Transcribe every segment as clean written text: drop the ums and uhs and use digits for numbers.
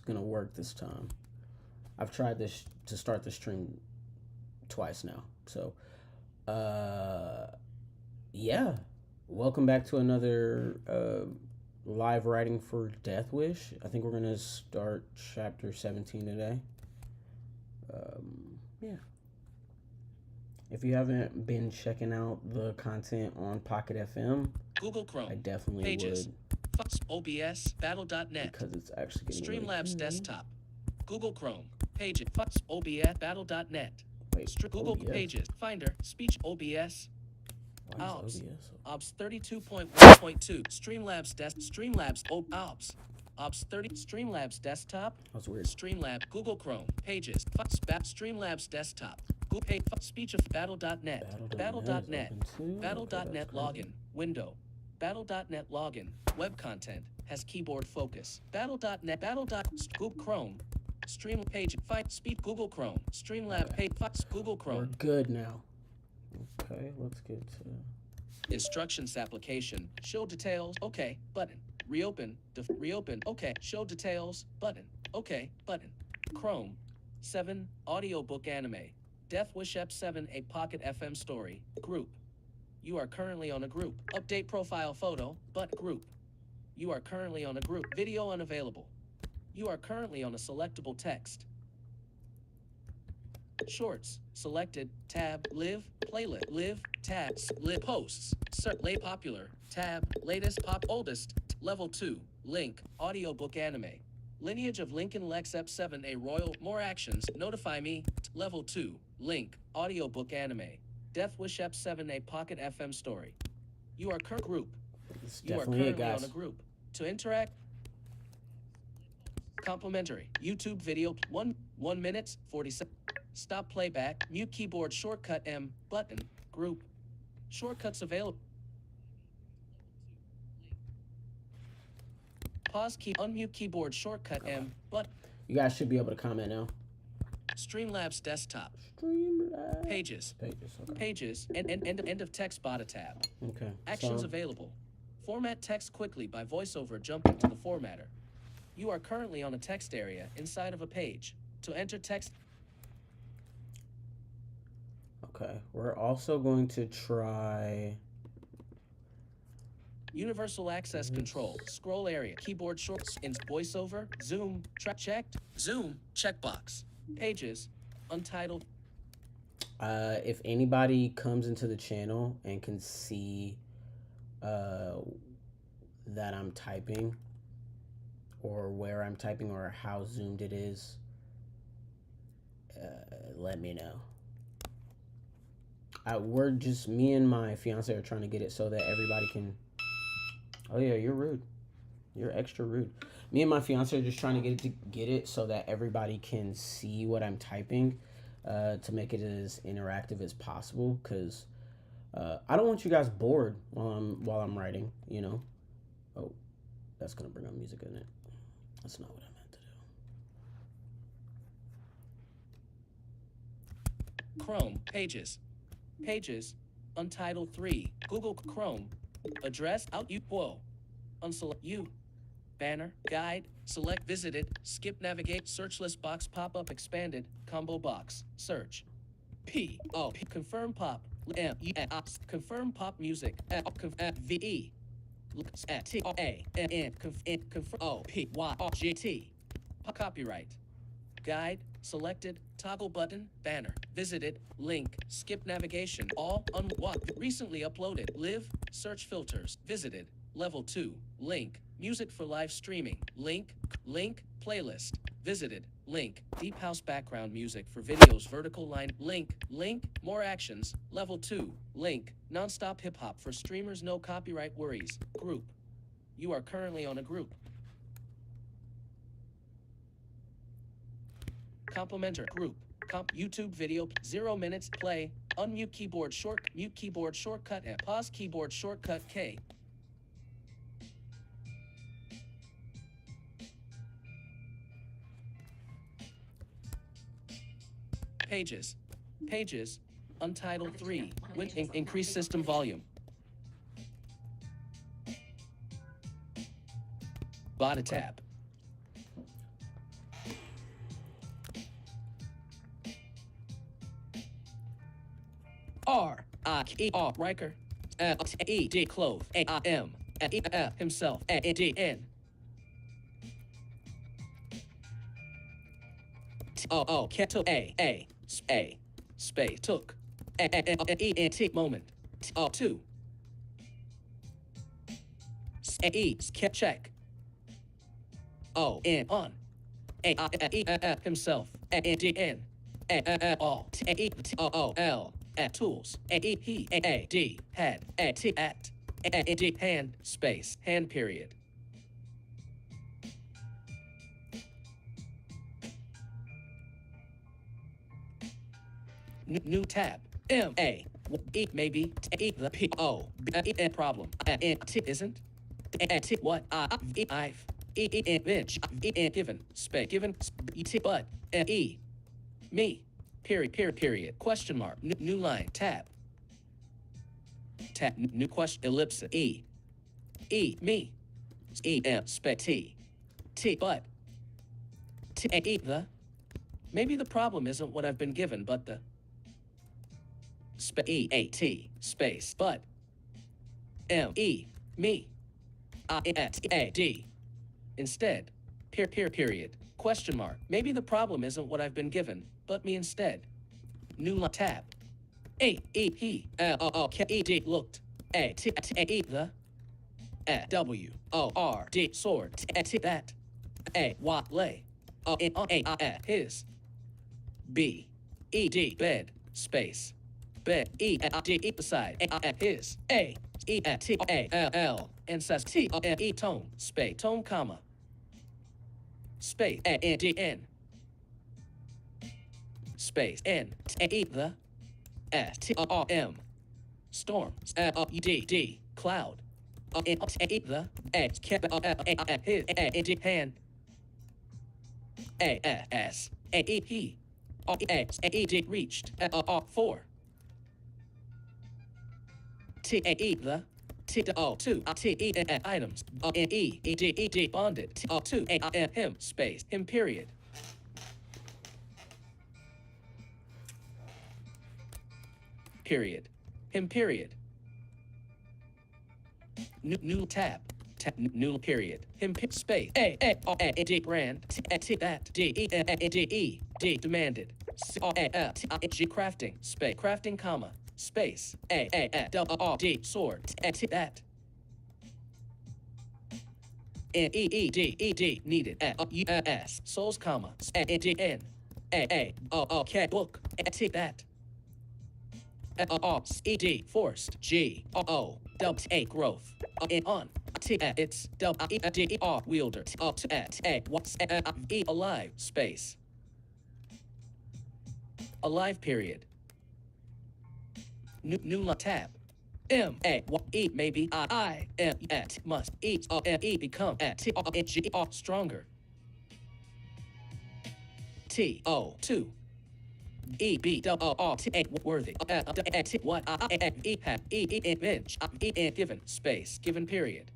gonna work this time. I've tried this to start the stream twice now. So, yeah. Welcome back to another live writing for DeathWish. I think we're gonna start chapter 17 today. Yeah. If you haven't been checking out the content on PockketFM, Google Chrome, I definitely Pages, would. OBS, Battle.net, Because it's actually getting Streamlabs really cool. Desktop, Google Chrome, Pages, OBS, Battle.net, Google OBS? Pages, Finder, Speech, OBS, Why OBS, is OBS? OBS 32.1.2, Streamlabs Streamlabs, OBS, OBS 30, Streamlabs Desktop, That's weird. Streamlabs, Google Chrome, Pages, Streamlabs Desktop, Google Page, Speech of Battle.net, Battle.net, Battle.net login, window, Battle.net login, web content, has keyboard focus, Battle.net, Google Chrome, Stream Page, Find Speed, Google Chrome, Streamlab Page, Google Chrome. We're good now. Okay, let's get to... Instructions application, show details, okay, button, reopen, reopen, okay, show details, button, okay, button, Chrome, 7, AudioBookAnime, DeathWish Ep7, a PockketFM story, group. You are currently on a group. Update profile photo, but group. You are currently on a group. Video unavailable. You are currently on a selectable text. Shorts, selected, tab, live, playlist, live, tabs, live, posts, search, lay popular, tab, latest, pop, oldest, level 2, link, AudioBookAnime. Lineage of Lincoln Lex Ep7, a royal, more actions, notify me, level 2, link, AudioBookAnime. DeathWish Ep7, a PockketFM story. You are current group. It's You are definitely currently it, guys. on a group. To interact, complimentary, YouTube video, 1 minute, 40 seconds. Stop playback, mute keyboard shortcut M, button, group. Shortcuts available. Pause key, unmute keyboard shortcut M, button. You guys should be able to comment now. Streamlabs Desktop. Streamlabs. Pages. Okay. Pages, and end of text body tab. Okay. Actions so, available. Format text quickly by voiceover jumping to the formatter. You are currently on a text area inside of a page. To enter text. Okay. We're also going to try... Universal access control. Scroll area. Keyboard shorts. In voiceover. Zoom. Track checked. Zoom. Checkbox. Pages. Untitled. If anybody comes into the channel and can see that I'm typing, or where I'm typing, or how zoomed it is, let me know. We're just, me and my fiance are trying to get it so that everybody can... Oh yeah, you're rude. You're extra rude. Me and my fiance are just trying to get it so that everybody can see what I'm typing, to make it as interactive as possible. Cause I don't want you guys bored while I'm writing. You know. Oh, that's gonna bring up music, isn't it? That's not what I meant to do. Chrome. Pages. Pages. Untitled 3. Google Chrome. Address out you. Whoa. Unselect you. Banner. Guide. Select visited. Skip navigate. Search list box pop up expanded. Combo box. Search. P. O. P. Confirm pop. M. E. Ops. Confirm pop music. V. E. T. A. N. Confirm. O. P. Y. O. G. T. Copyright. Guide. Selected. Toggle button. Banner. Visited. Link. Skip navigation. All. Unwatched. Recently uploaded. Live. Search filters. Visited. Level 2. Link. Music for live streaming. Link. Playlist. Visited. Link. Deep house background music for videos. Vertical line. Link. More actions. Level 2. Link. Non-stop hip hop for streamers. No copyright worries. Group. You are currently on a group. Complimentary group. YouTube video. 0 minutes. Play. Unmute keyboard mute keyboard shortcut and pause keyboard shortcut K. Pages. Pages. Untitled 3. Increase system volume. Body tab. Riker. E.D. Clove. A.M. Himself. A.D.N. Took. A. Space. Took. E.N.T. Moment. 2. A.E. Check. O.N. On. A. Himself. A.D.N. All. A.E.L. Tools. A.E. He. A.D. Had. A.T. At. A.D. Hand. Space. Hand period. New tab. M. A. E. Maybe. E. The P. O. B. E. Problem. N. T. Isn't. T. What? I've. E. Bench. E. Given. Space. Given. E. T. But. E. Me. Period. Question mark. New line. Tab. Tab. New question. Ellipse. E. Me. E. M. Space. T. T. But. T. E. The. Maybe the problem isn't what I've been given, but the. E. A. T. Space. But. M. E. Me. I. A. D. Instead. Period. Question mark. Maybe the problem isn't what I've been given, but me instead. New tab. A. E. He. L. K. E. D. Looked. A. T. A. E. The. W. O. R. D. Sword. T. That. A. What. Lay. A. His. B. E. D. Bed. Space. Bed. E. D. E. Beside. A. His. A. E. T. A. L. Incest. T. E. Tone. Space. Tone, comma. Space. A. D. N. Space. N. T. E. The. S. T. R. M. Storm. E. D. D. Cloud. N. T. E. The. X. His. A. D. Hand. A. S. A. E. He. X. A. E. D. Reached. 4. T. A. E. The. T. O. 2. T. E. Items. N. E. E. D. E. D. Bonded. T. O. 2. A. Him. Space. Him. Period. Period. Him. Period. New tab. New period. Him. Space. A. D. Brand. T. That. D. E. D. E. D. Demanded. C. A. T. G. Crafting. Space. Crafting, comma. Space. A. R. D. Sword. T. That. N. E. D. E. D. Needed. U. S. Souls, comma. N. D. N. A. O. K. Book. T. That. R. E. D. Forced. G. O. W. A. Growth. N. On. T. It's. W. E. D. E. R. Wielder. T. O. T. A. What's. E. Alive. Space. Alive. Period. New tab. M. A. E. Maybe. I. M. T. Must. E. M. E. Become. T. O. G. R. Stronger. T. O. 2. E. B. W. R. T. A. Worthy. T. What? E. Have. E. Bench. E. Given. Space. Given. Period.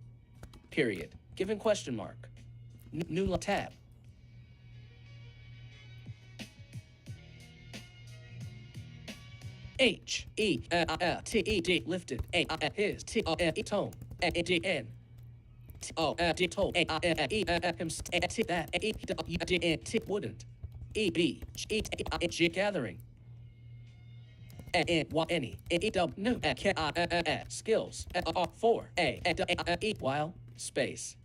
Period. Given. Question mark. New tab. H. E. T. E. D. Lifted. A. His. T. E. Tone. A. D. N. T. O. D. Tone. A. E. Him. T. That. E. D. N. T. Wouldn't. E. B. G. G. Gathering. N. What? Any. E. W. New. K. Skills. 4. A. E. While. Space.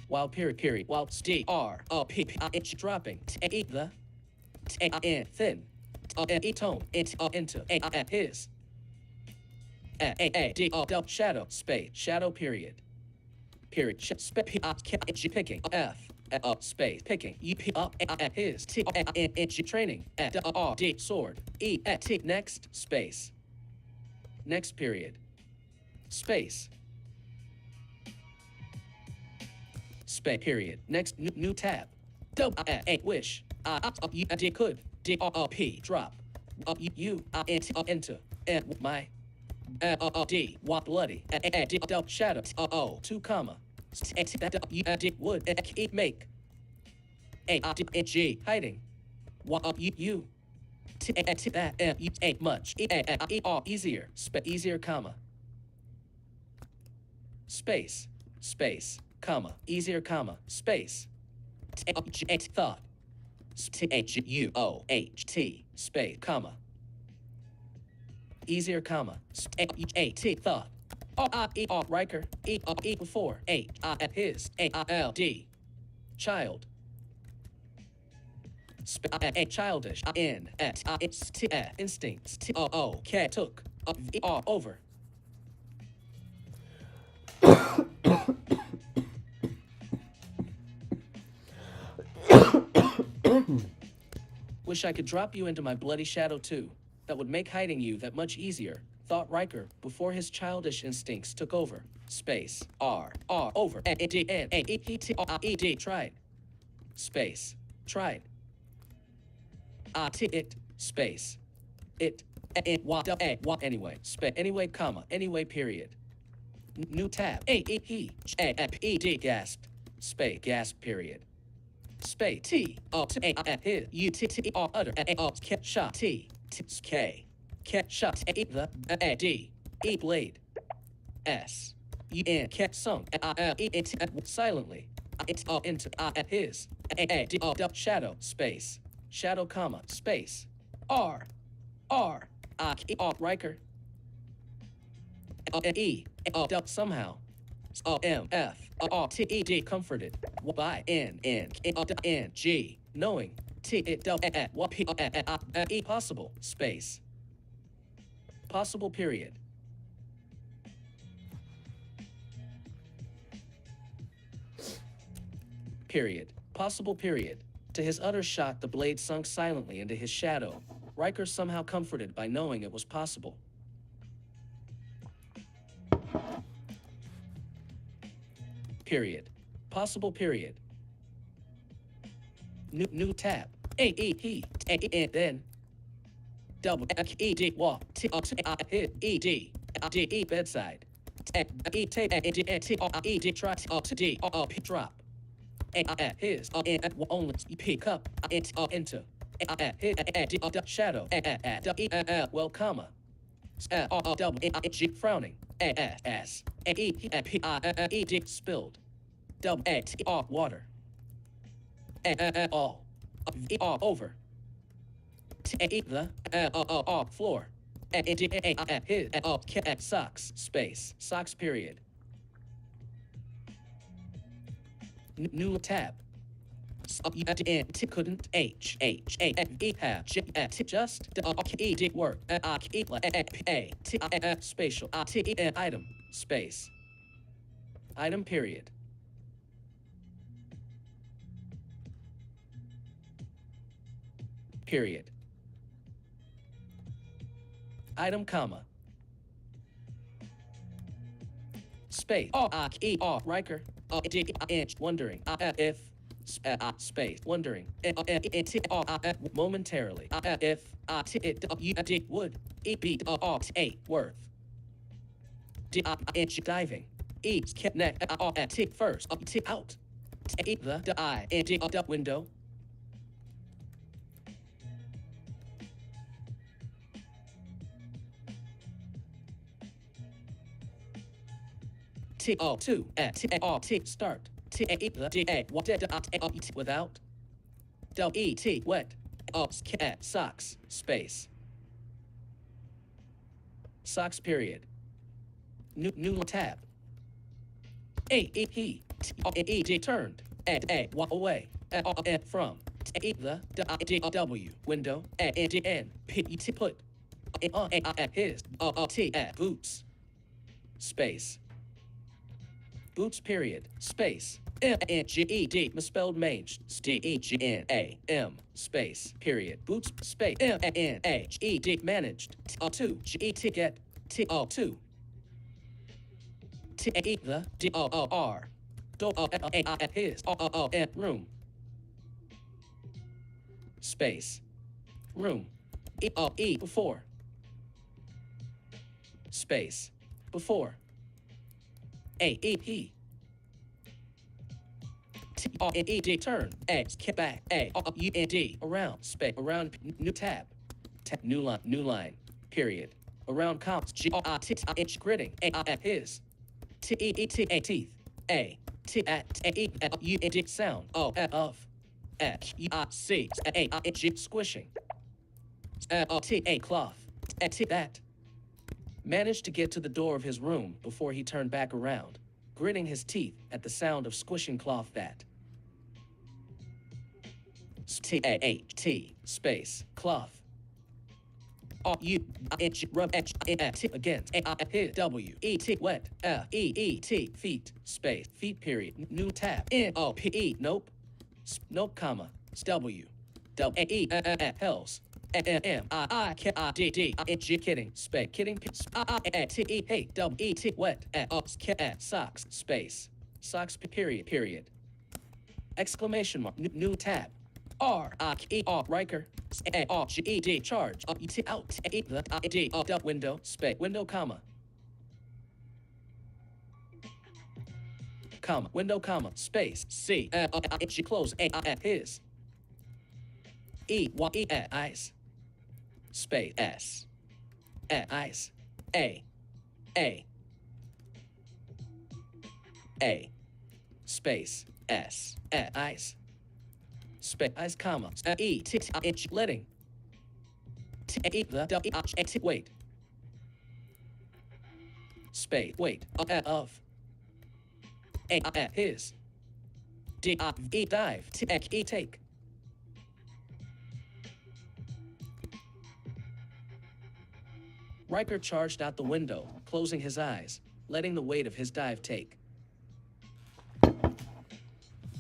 While period. While D. R. O. P. H. Dropping. T. E. The. T. N. Thin. E. Tone. Into. A. His. A. D. O. Del. Shadow. Space. Shadow. Period. Period. G. Picking. F. Space. Picking. E. P. Up. His. T. N. G. Training. R. D. Sword. E. T. Next. Space. Next. Period. Space. Space. Period. Next. New tab. W. A. Wish. D. Could. D. O. P. Drop. U. Enter. N. My. D. What? Bloody. D. Shadow. O. 2 comma. D. Would. E. Make. A. D. G. Hiding. you that you ain't much easier easier comma space comma easier comma space thought thuoht space comma easier comma thought Riker before his AILD child childish instincts took over wish I could drop you into my bloody shadow too. That would make hiding you that much easier, thought Riker before his childish instincts took over. Space R over tried space tried it space it anyway anyway comma anyway period new tab gasped space gasp period space T his U T utter shot T K shot the D blade S U N sunk silently into his shadow space shadow comma space R Riker somehow M F T E D comforted by N G knowing T it E possible space possible period possible period. To his utter shock, the blade sunk silently into his shadow. Riker somehow comforted by knowing it was possible. Period. Possible period. New tab. Then. Double E-D walk. E-D. D bedside. E-D try D drop. His only pick up into shadow well comma double G frowning S E spilled double water all over the floor his socks space socks period new tab couldn't just work spatial item space item period item comma space Riker wondering if space wondering momentarily if it would be worth diving first out the eye window start without wet socks space socks period new tab he turned away from the W window and put on his boots space boots period space M-N-G-E-D misspelled mange D-E-G-N-A-M space period boots space M-N-A-G-E-D managed T-O-2 G-E-T get T-O-2 T-E the D-O-O-R his room space room E-O-E before space before A-E-P R N E D turn A skip back A R U N D around space around new tab new line period around comps G R I T T inch gritting A I at his T E E T A teeth A T at A E at U N D sound O of H U I C A I N G squishing T A cloth T that managed to get to the door of his room before he turned back around, gritting his teeth at the sound of squishing cloth that. T-A-H-T space cloth. R-U-H rub H T against A-I-P-W-E-T wet F-E-E-T feet space feet period new tab N-O-P-E nope nope comma W W-A-E hells M-I-I-K-I-D-D-I-N-G kidding space kidding I-I-T-E hey W-E-T wet socks space socks period exclamation mark new tab R-I-E-R Riker A-R-G-E-D charge E-T out E-D window space window comma window comma space C G close A his E-Y-E eyes space S eyes A space S eyes space eyes comma E T inch letting T E the W T wait space wait of A his D I E dive T E take Riker charged out the window, closing his eyes, letting the weight of his dive take.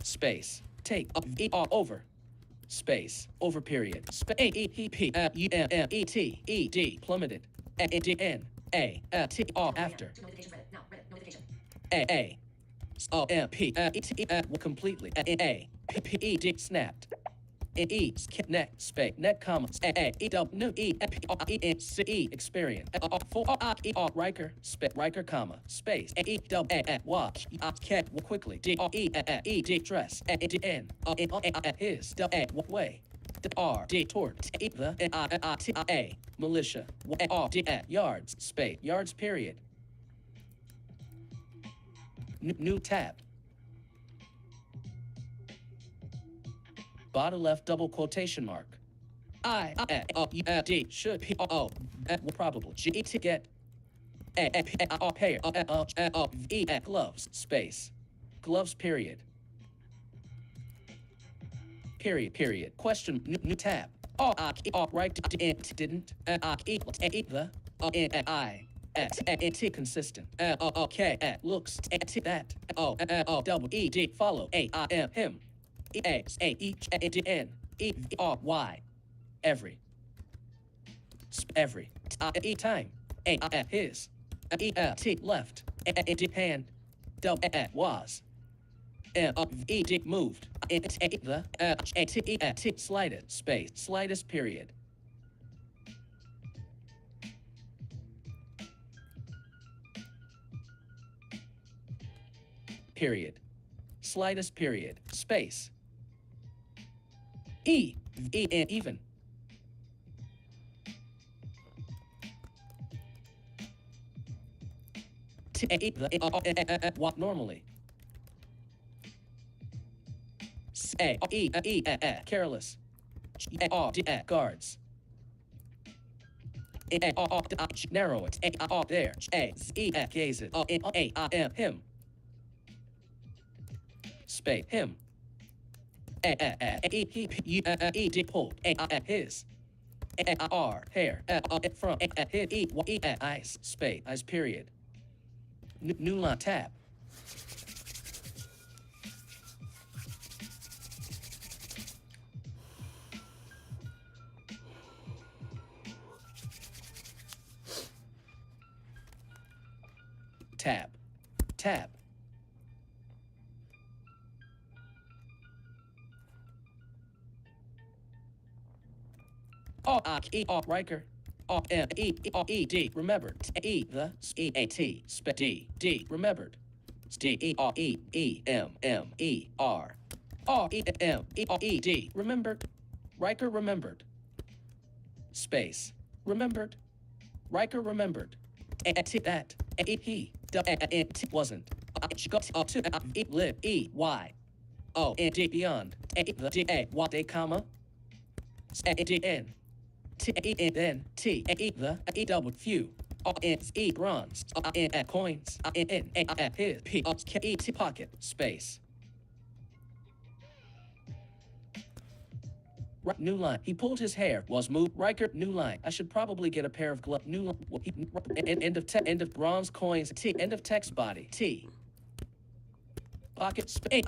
Space. Take. Over. Space. Over period. A-E-P-U-M-M-E-T-E-D. Plummeted. A-D-N-A. T-R. After. A-A. O-M-P-E-T-E. Completely. A-P-P-E-D. Snapped. E neck space neck comma E-W-E-P-R-E-N-C-E experience for Riker space Riker comma space E-W-A watch cat quickly D-R-E-E-D dress D-N his way R-D toward the N-I-T-I-A militia R-D yards space yards period new tab bottom left double quotation mark. I-D should be probable G-E-T get pair E gloves space gloves period question new tab right didn't the I consistent okay looks that W-E-D follow A-I-M him E-A-H-N-E-R-Y every time his E-T left hand was E-D moved the slightest space slightest period slightest period space even what normally careless guards narrow it there gaze it him space him E-D pulled his R hair from eyes space eyes period new line tab tab Riker R-M-E-R-E-D remembered E the E-A-T D remembered D-E-R-E-E-M-M-E-R R-E-M-E-R-E-D. Remembered. Riker remembered. Space. Remembered. Riker remembered. That. He. Wasn't. Live. E. Y. O. D. Beyond. The D. A. Y. Day, comma. D. N. T. E. Then. T. E. The. E. Double. Few. N. E. Bronze. N. Coins. N. A. His. P. E. T. Pocket. Space. New line. He pulled his hair. Was moved. Riker. New line. I should probably get a pair of gloves. New line. End of end of bronze coins. T. End of text body. T. Pocket space.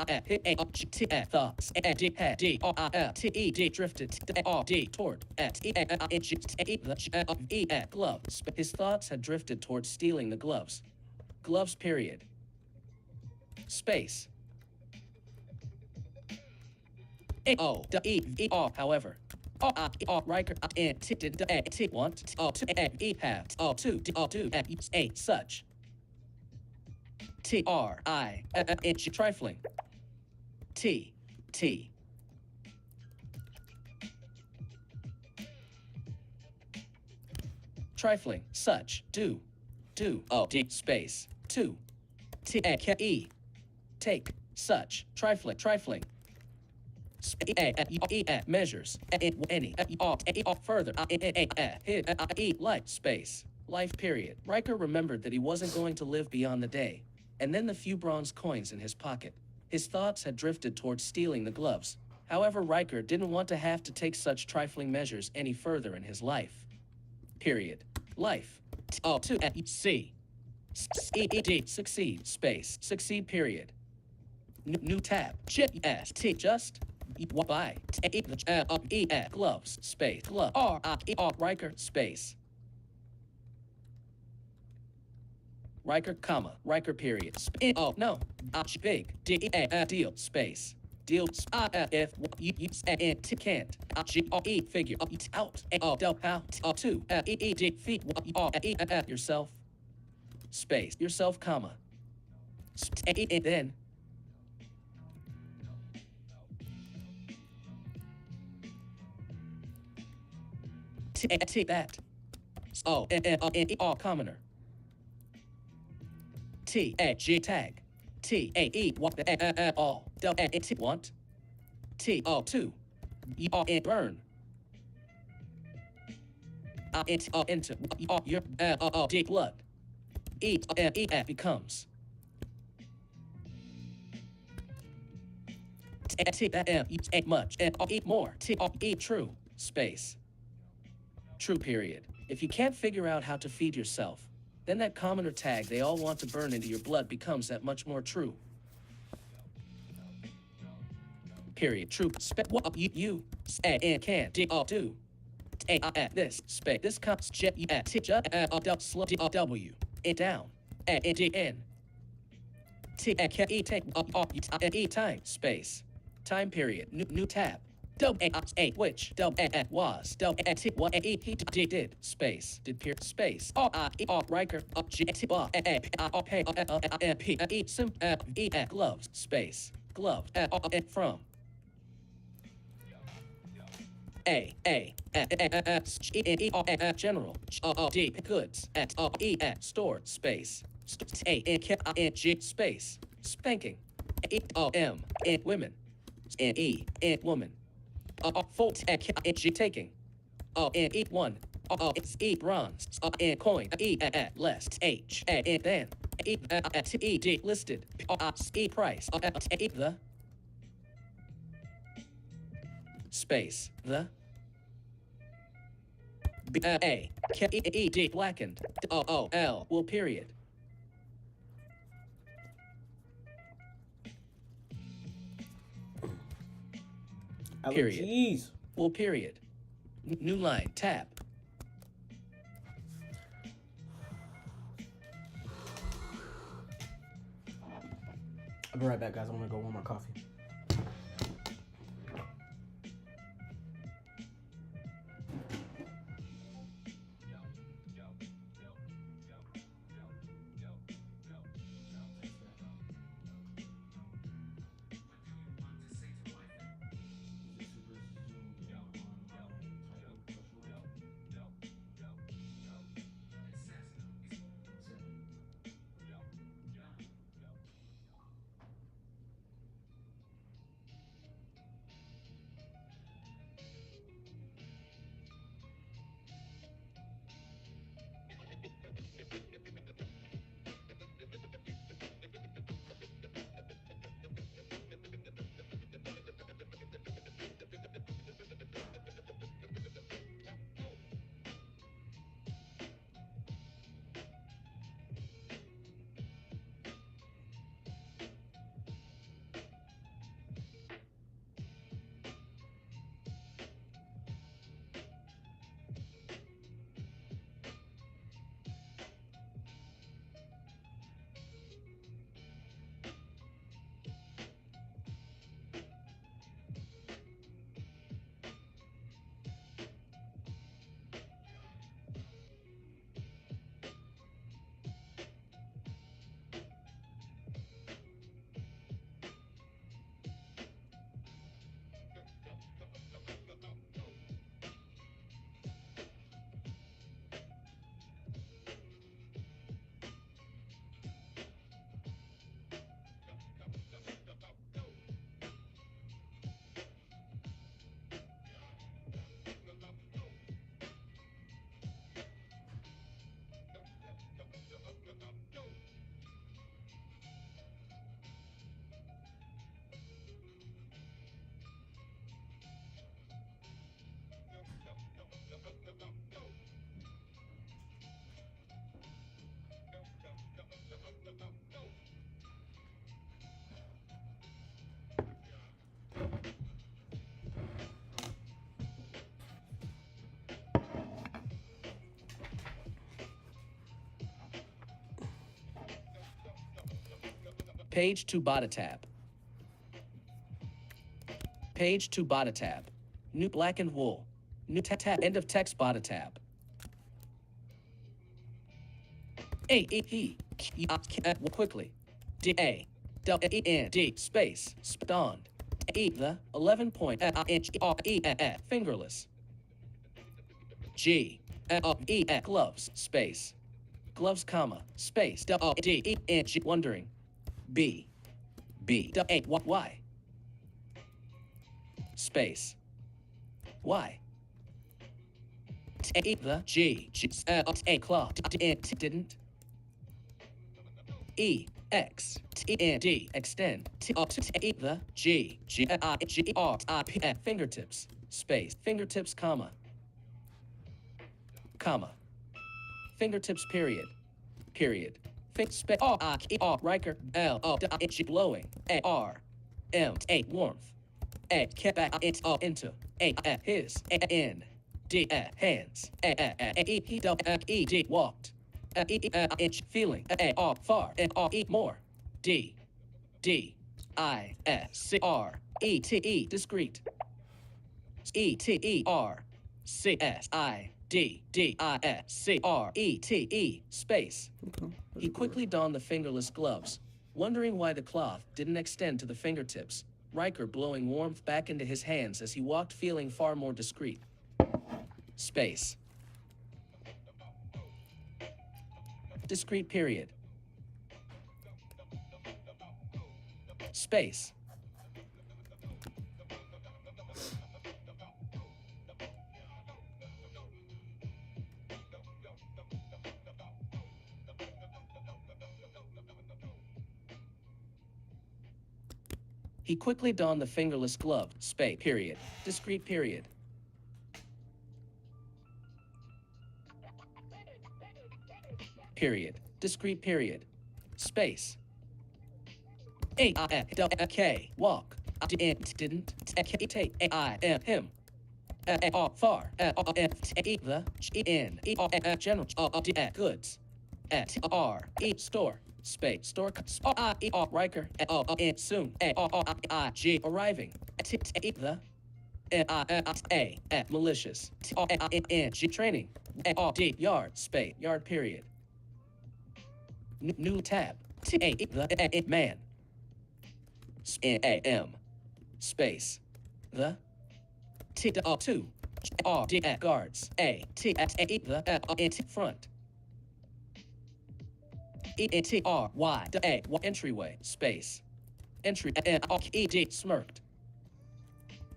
T. Thoughts. D. D. T. E. D. Drifted. R. D. Toward. T. E. Glove. His thoughts had drifted towards stealing the gloves. Gloves. Period. Space. O. D. E. R. However. Riker. T. Did. T. Want. T. E. Have. To. Do. A. Such. T. R. I. Trifling. T. T. Trifling. Such. Do. Do. O. D. Space. To. T. E. Take. Such. Trifling. Trifling. Measures. Any. Further. Life. Space. Life. Period. Riker remembered that he wasn't going to live beyond the day, and then the few bronze coins in his pocket. His thoughts had drifted towards stealing the gloves. However, Riker didn't want to have to take such trifling measures any further in his life. Period. Life. C. D. Succeed. Space. Succeed. Period. New tab. S. T. Just. By. Gloves. Space. Glove. R. Riker. Space. Riker, comma. Riker, period. Oh, no. Big. D. Deal. Space. Deal. If you can't. G. Figure. Out. How. To. D. Feet. Yourself. Space. Yourself, comma. Then. T. That. O. Commoner. T. G. Tag. T. E. All. T. Want. T. O. To. Burn. Into. Your. D. Blood. E. Becomes. T. Much. Eat more. T. Eat true. Space. True. Period. If you can't figure out how to feed yourself, then that commoner tag they all want to burn into your blood becomes that much more true. Period. True. You. And can. Do. This. Space. This comes. W. It down. D. N. T. E. Take. E. Time. Space. Time. Period. New tab. Which was T what he did space did peer space Riker G P sim gloves space glove from general D goods stored space G space spanking women woman. Fault G taking. Eat one. It's eat bronze. Coin. Less. H. Then. T. D. Listed. E. Price. The. Space. The. B. A. E. D. Blackened. L. Will period. Period. Jeez. Well, period. New line. Tab. I'll be right back, guys. I'm gonna go warm my coffee. Page to bottom tab. Page to bottom tab. New black and wool. New tab. End of text bottom tab. Quickly. D space spawned. The 11 point fingerless. G gloves space gloves comma space D wondering. B Y space Y the G claw didn't E X T N D extend the G R fingertips space fingertips comma fingertips period Riker L blowing R M warmth into his N D hands E walked feeling far more D I S C R E T E discreet E T E R C S I D I S C R E T E space. Okay. He quickly donned the fingerless gloves, wondering why the cloth didn't extend to the fingertips. Riker blowing warmth back into his hands as he walked, feeling far more discreet. Space. Discreet period. Space. He quickly donned the fingerless glove, space, period, discreet period. Period, discreet period, space. K, walk, didn't, take, him. Far, the, general, goods, store. Space store Riker soon G arriving the malicious G training D yard space yard period new tab the man M space the T 2 R D guards A T the front E-N-T-R-Y entryway space entry E-D smirked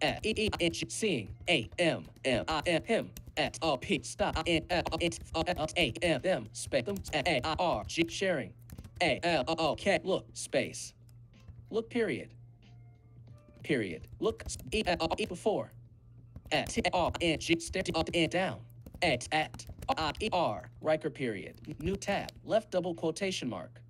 E-E-N seeing A-M-M-I-M him at P stop A-M space A-R-G sharing A-L-O-K look space look period look E before T-R-N-G step down at R Riker period new tab left double quotation mark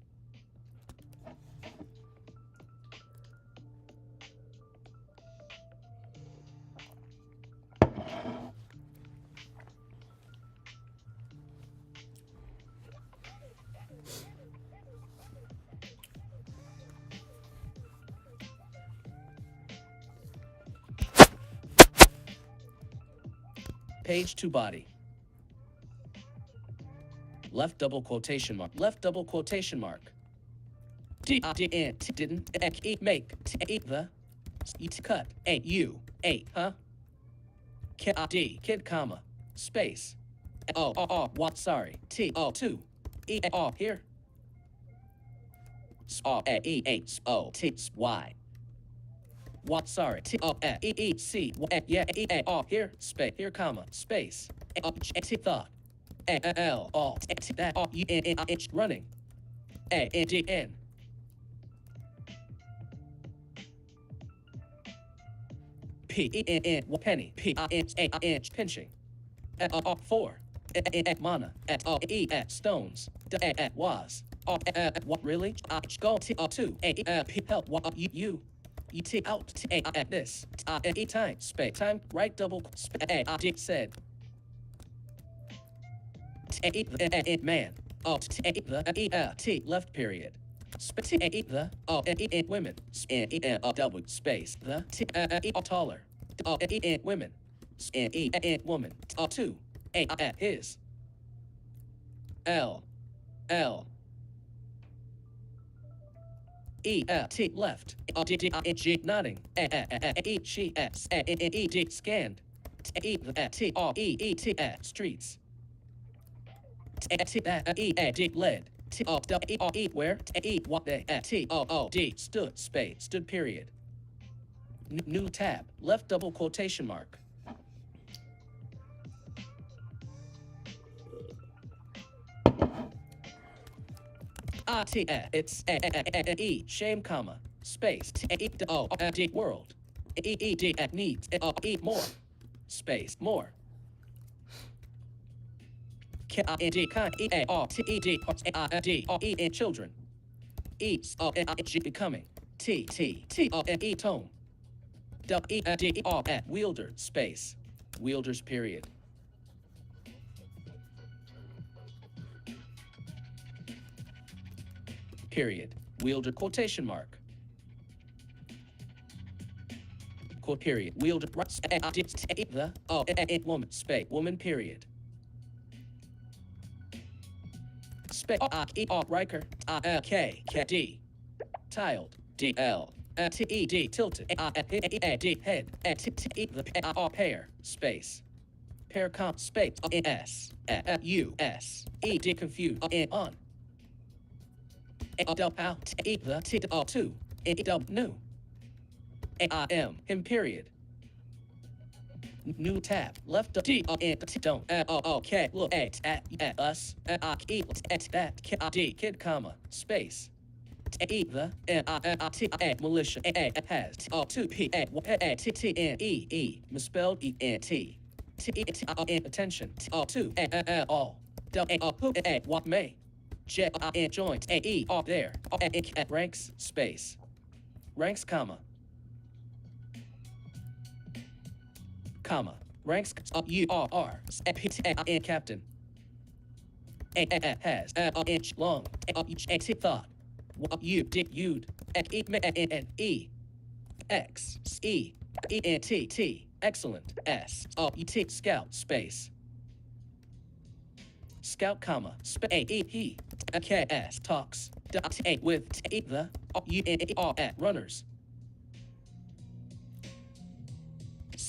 page to body left double quotation mark didn't make the cut you huh kid comma space what sorry T2 here Y what sorry T-E-E-C yeah here space here comma space thought L alt that U-N-H running A-N-D-N P-E-N-N penny P-I-N-H pinching 4 mana E stones was what really go T2 P help what you T out this time space time right double D said man T left period Women. W space the taller. Women. Woman. Two. His. L. T left. G nodding. She S. D scanned. Streets. D led. Where? What day? D stood. Space. Stood period. New tab. Left double quotation mark. It's E shame comma space D world D needs more space more D kind D children G becoming T tone D wielder space wielders period. Period. Wielder quotation mark. Quote period. Wielder the woman space woman period. Space Riker K D tiled D L T E D tilted D head T the pair space pair comp space S U S E D confused on. Out the T two new him period. New tab left D don't okay look at us at that D kid comma space the militia has two P T T N E misspelled E N T T attention two all who what may joint there ranks space ranks comma ranks U R captain has inch long thought you you'd E X E N T T excellent S T scout space scout comma he KS talks with the runners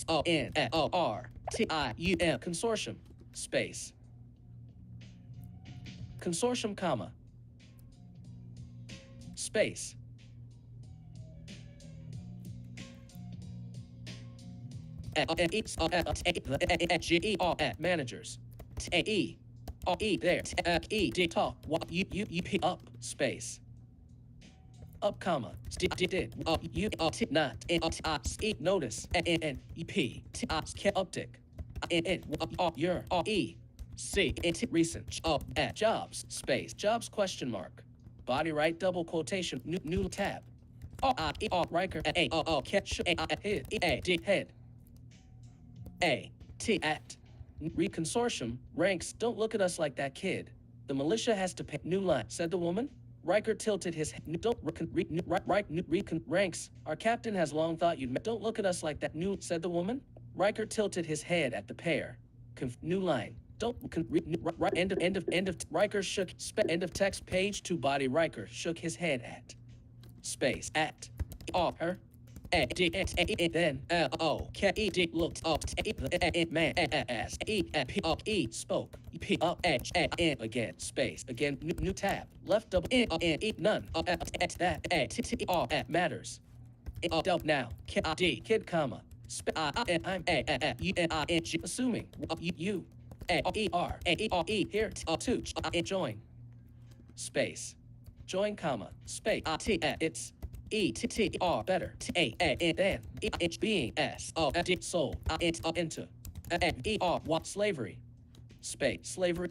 NORTIUM consortium space consortium comma space managers there D talk you pick up space up comma did you not notice and EP uptick your C recent jobs space jobs question mark body right double quotation new tab Riker catch head T at Reconsortium ranks don't look at us like that kid. The militia has to pay new line, said the woman. Riker tilted his head. Don't ranks. Our captain has long thought you'd don't look at us like that new said the woman. Riker tilted his head at the pair. New line. Don't end of Riker shook end of text page 2 body Riker shook his head at space at her then looked up man as spoke up again space again new tab left double none at that matters now kid comma I'm assuming you here to join space join comma space it's ETTR better than being S soul into what slavery space slavery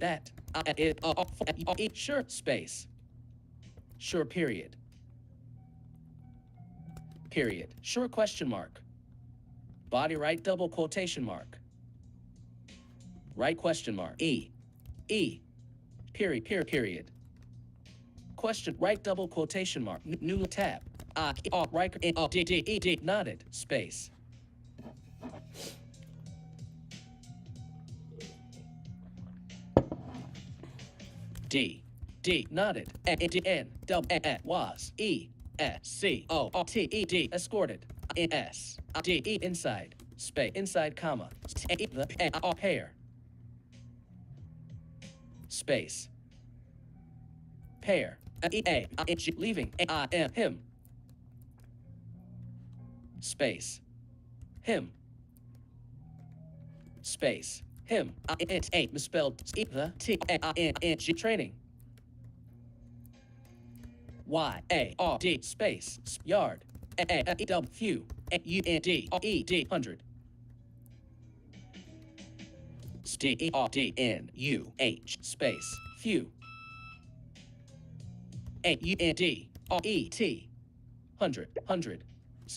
that sure space sure period sure question mark body right double quotation mark right question mark E period question, right double quotation mark, new tab, Riker, D, nodded, space. D, nodded, N, was, escorted, D, inside, space, inside, comma, the, pair, space, pair, leaving, him, space, him, space, him, misspelled, the, training, Y-A-R-D, space, yard, few, U-N-D, 100, D-E-R-D-N-U-H, space, few, A-U-N-D-R-E-T, 100,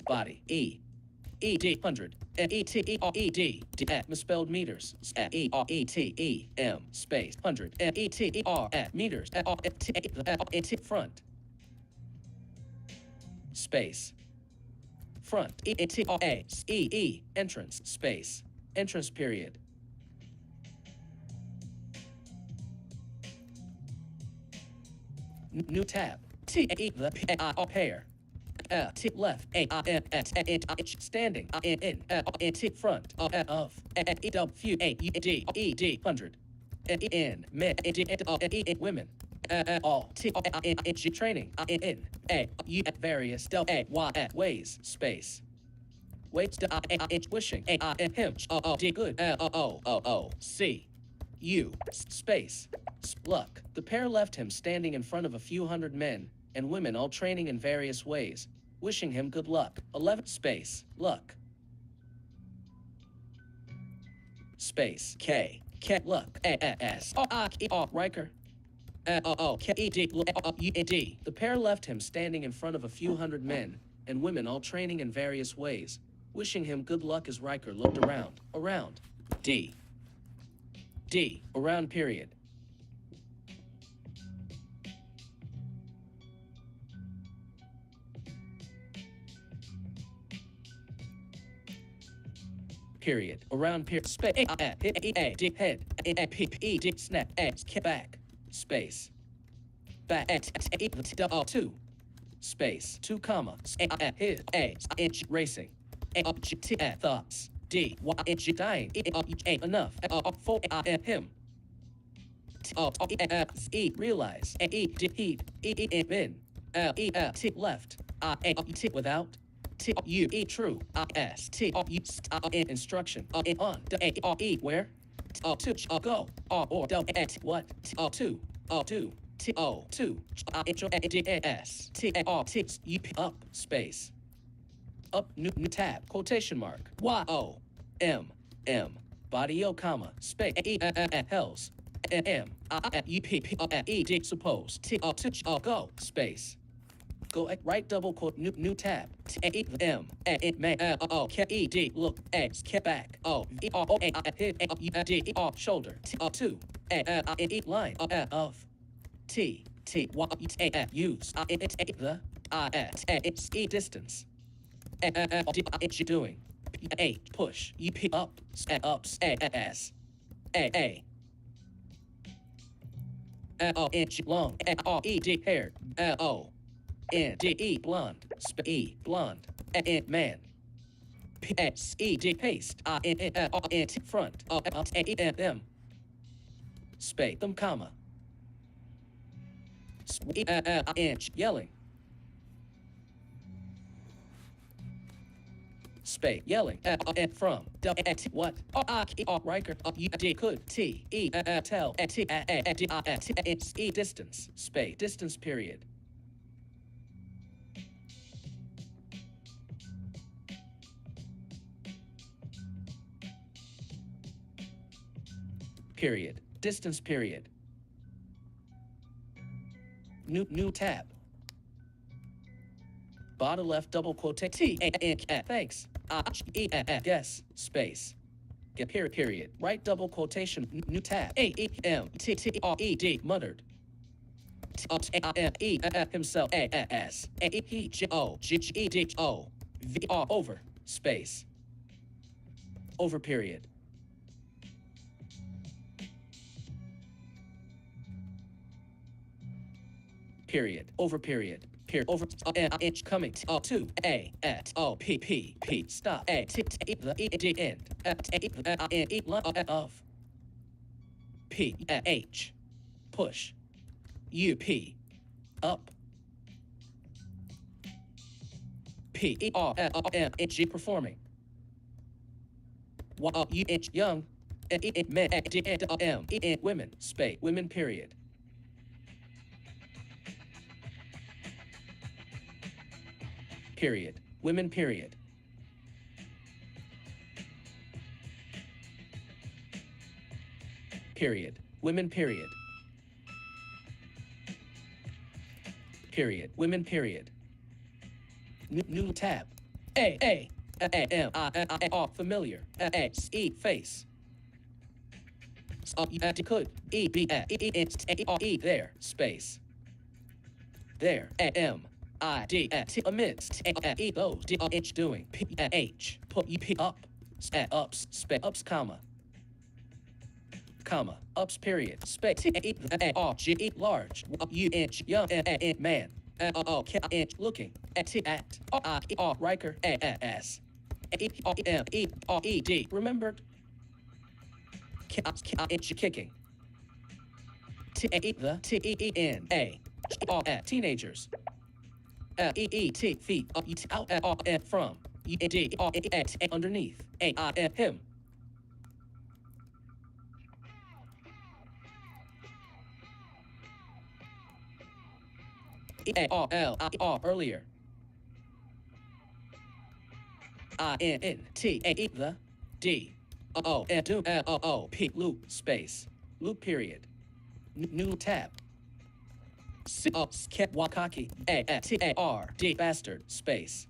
body, E-D, 100, E-T-E-R-E-D, misspelled meters, E-R-E-T-E-M, space, 100, E-T-E-R, meters, T, front, space, front, E-T-R-A, E-E, entrance, space, entrance period, new tab, T-E, the, pair, T, left, A-I-N-S, standing, T, front, of, few, A-U-D, 100, N, men, women, all, T, training, N, A, U, various, Y, ways, space, waits, wishing, him, D, good, C, U, space, luck. The pair left him standing in front of a few hundred men and women all training in various ways, wishing him good luck. 11, space, luck, space, K, luck, S, Riker, K-E-D, U-N-D. The pair left him standing in front of a few hundred men and women all training in various ways, wishing him good luck as Riker looked around, D, around period. Period. Around period. Space. Head. P. Snap. Back. Space. Back. Two. Space. 2 comma. His. Inch. Racing. Thoughts. D. Dying. Enough. 4. Him. Realize. Heed. Been. T. Left. Without. T-U-E, true, S-T-U, instruction, on, E, where, to, go, or, what, to, do, T-O, to, D-S, T-R, T, up, space, up, new tab, quotation mark, Y-O, M, body, O, comma, space, E, hells, M, U-P, E-D, suppose, T-O, to, go, space, go, right double quote, new tab, M, K-E-D, look, X, back, O, D, shoulder, two, line, of, T, use, the, distance, doing, push, up, ups, S, inch, long, E-D, hair, O, N-D-E, blonde, E, blonde, N, man, P-S-E-D, paste, N-T, front, M, space, them, comma, inch, yelling, space, yelling, from, what, Riker, U-D, could, T, E, tell, T, E, distance, space, distance period. Period. Distance period. New tab. Bottom left double quote T. Thanks. Yes. Space. Get period. Right double quotation. New tab. A-E-M-T-T-R-E-D. Muttered. himself as he over space over period over period over inch coming to a at p stop a t the end of p h push up up p e r m g performing young men m women space women period women period women period women period new tab a m I familiar e face could e there space there m I D T amidst E those D H doing P H put P up ups space ups comma ups period space T R G E large U inch young man inch looking T at R Riker S E D remembered inch kicking T the T E N A teenagers E-E-T, feet, out, and from, E-D, X, underneath, A-I, him. E-A-R-L-I-R, earlier. I-N-N-T-A-E, the, D, O, and do, L-O-O-P, loop, space, loop, period, new tab. Wakaki A-T-A-R-D bastard space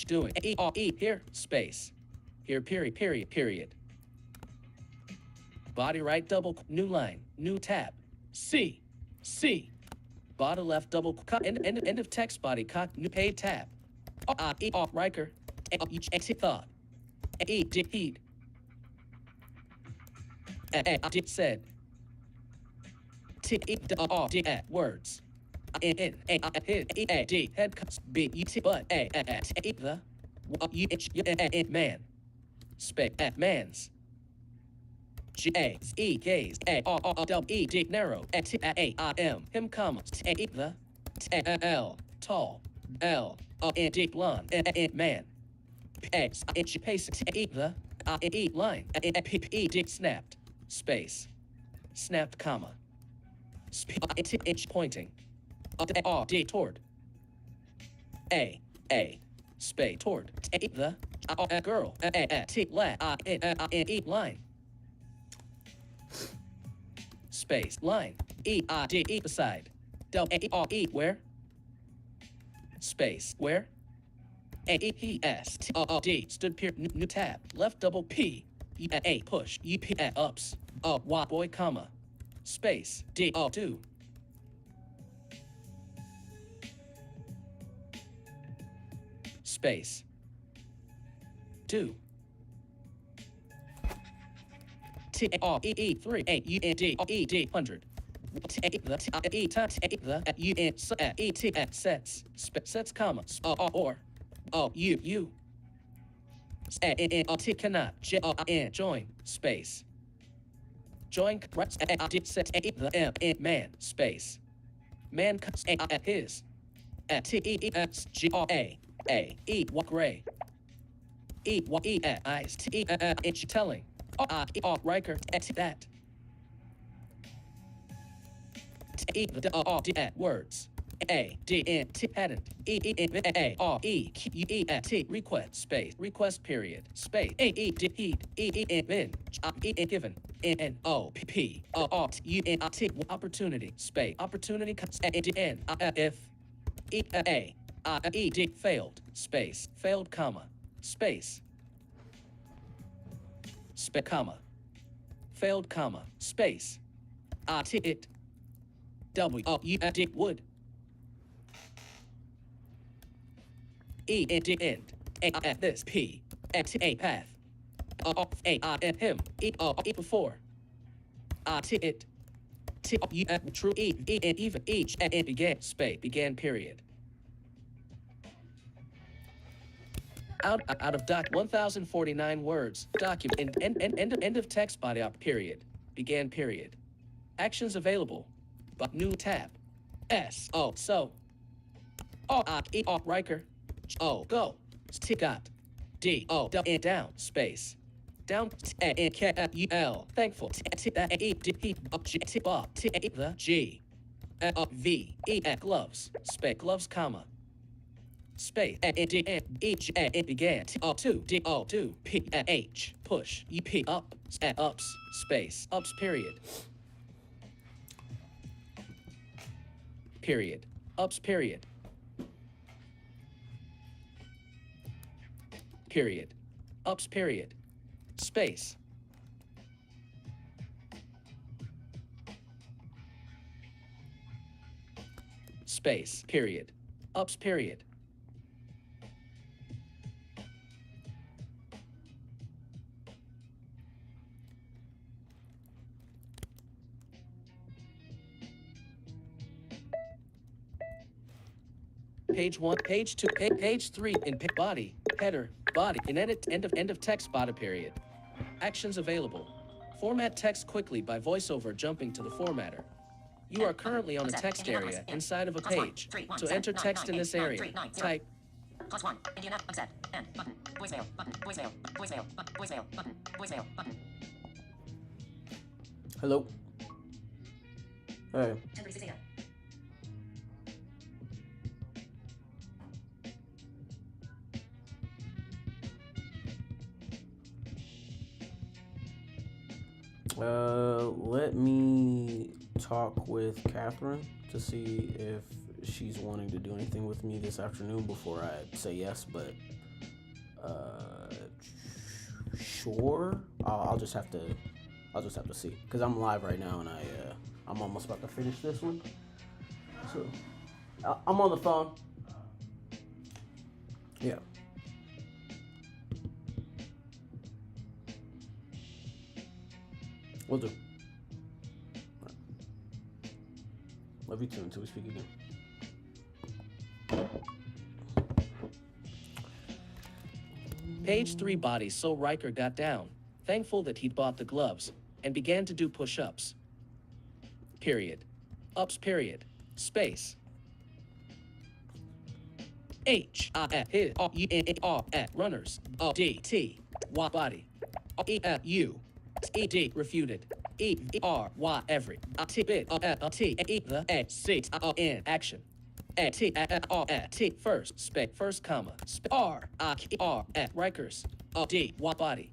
doing E-R-E here space here period body right double new line new tab C bottom left double end of text body cock new paid tab E-R Riker thought E-D I did said T-E-R-D words N-A-D head B-U-T but A-T the man space man's G-A-E gaze A-R-R-W-E-D narrow T-A-I-M him comma T-A the T-A-L tall L-D blonde man P-A-S pace T-A the I-E line P-P-E-D snapped space snapped comma inch pointing R-D toward A space toward the girl T la I-N-E line space line E-I-D-E beside W-A-R-E where space where A-E-S-T-O-D stood peer new tab left double P A push U-P ups Y boy comma space D-O 2 space 2 T-A-R-E-E 3 A-U-N-D-E-D 100 T-A-E-T-A-E-T sets sets comma or U T cannot J-O-I-N join space join right set the M in man space man his T-E-E-S-G-R-A gray E-Y-E-S T-E-H telling R Riker that T-E-D words A-D-N-T hadn't E-E-N-A-R-E-Q-U-E-T request space request period space A-E-D E-E-N I-E-N given N-O-P-P-O-R-T-U-N-I-T opportunity space opportunity N if E-A-I-E-D failed space failed comma space comma failed, comma, space. It. W. U. D. Would. E. End. A. This. P. A. Path. A. Him. E. Before. It. T. U. True. E. Even. Each. And began. Space. Began. Period. Out of doc 1049 words. Document. End of text body up. Period. Began. Period. Actions available. But new tab. S. O. So. O. E. O. Riker. O. Go. T. Got. D. O. Down. Space. Down. N. K. U. L. Thankful. T. E. D. P. G. T. B. T. The. G. V. E. Gloves. Space. Gloves, comma. Space. D. H. Began. T. O. 2. D. O. 2. P. H. Push. E. P. Up. Ups. Space. Ups. Period. Period. Ups. Period. Period. Ups. Period. Space. Space. Period. Ups. Period. Page 1, page 2, page 3 in body, header, body, in edit, end of text body, period. Actions available. Format text quickly by voiceover jumping to the formatter. You are currently on a text area inside of a page. To enter text in this area, type +1, Indiana, unset, end, button, voicemail, button, voicemail, voicemail, button, voicemail, button, voicemail, button. Hello. Hey. 10:36 a.m. Let me talk with Catherine to see if she's wanting to do anything with me this afternoon before I say yes, but sure. I'll just have to see, because I'm live right now and I'm almost about to finish this one. So I'm on the phone. Yeah. Will do. Right. Love you too until we speak again. page 3 body. So Riker got down, thankful that he'd bought the gloves, and began to do push-ups. Period. Ups. Period. Space. H. I. Hit. U. N. R. Runners. O. D. T. Y. Body. E. U. E. D. Refuted. E. R. Y. Every. T. Bit. T. E. The. A. C. O. N. Action. A. T. R. T. First. Space. First comma. R. I. R. Rikers. O. D. Y. Body.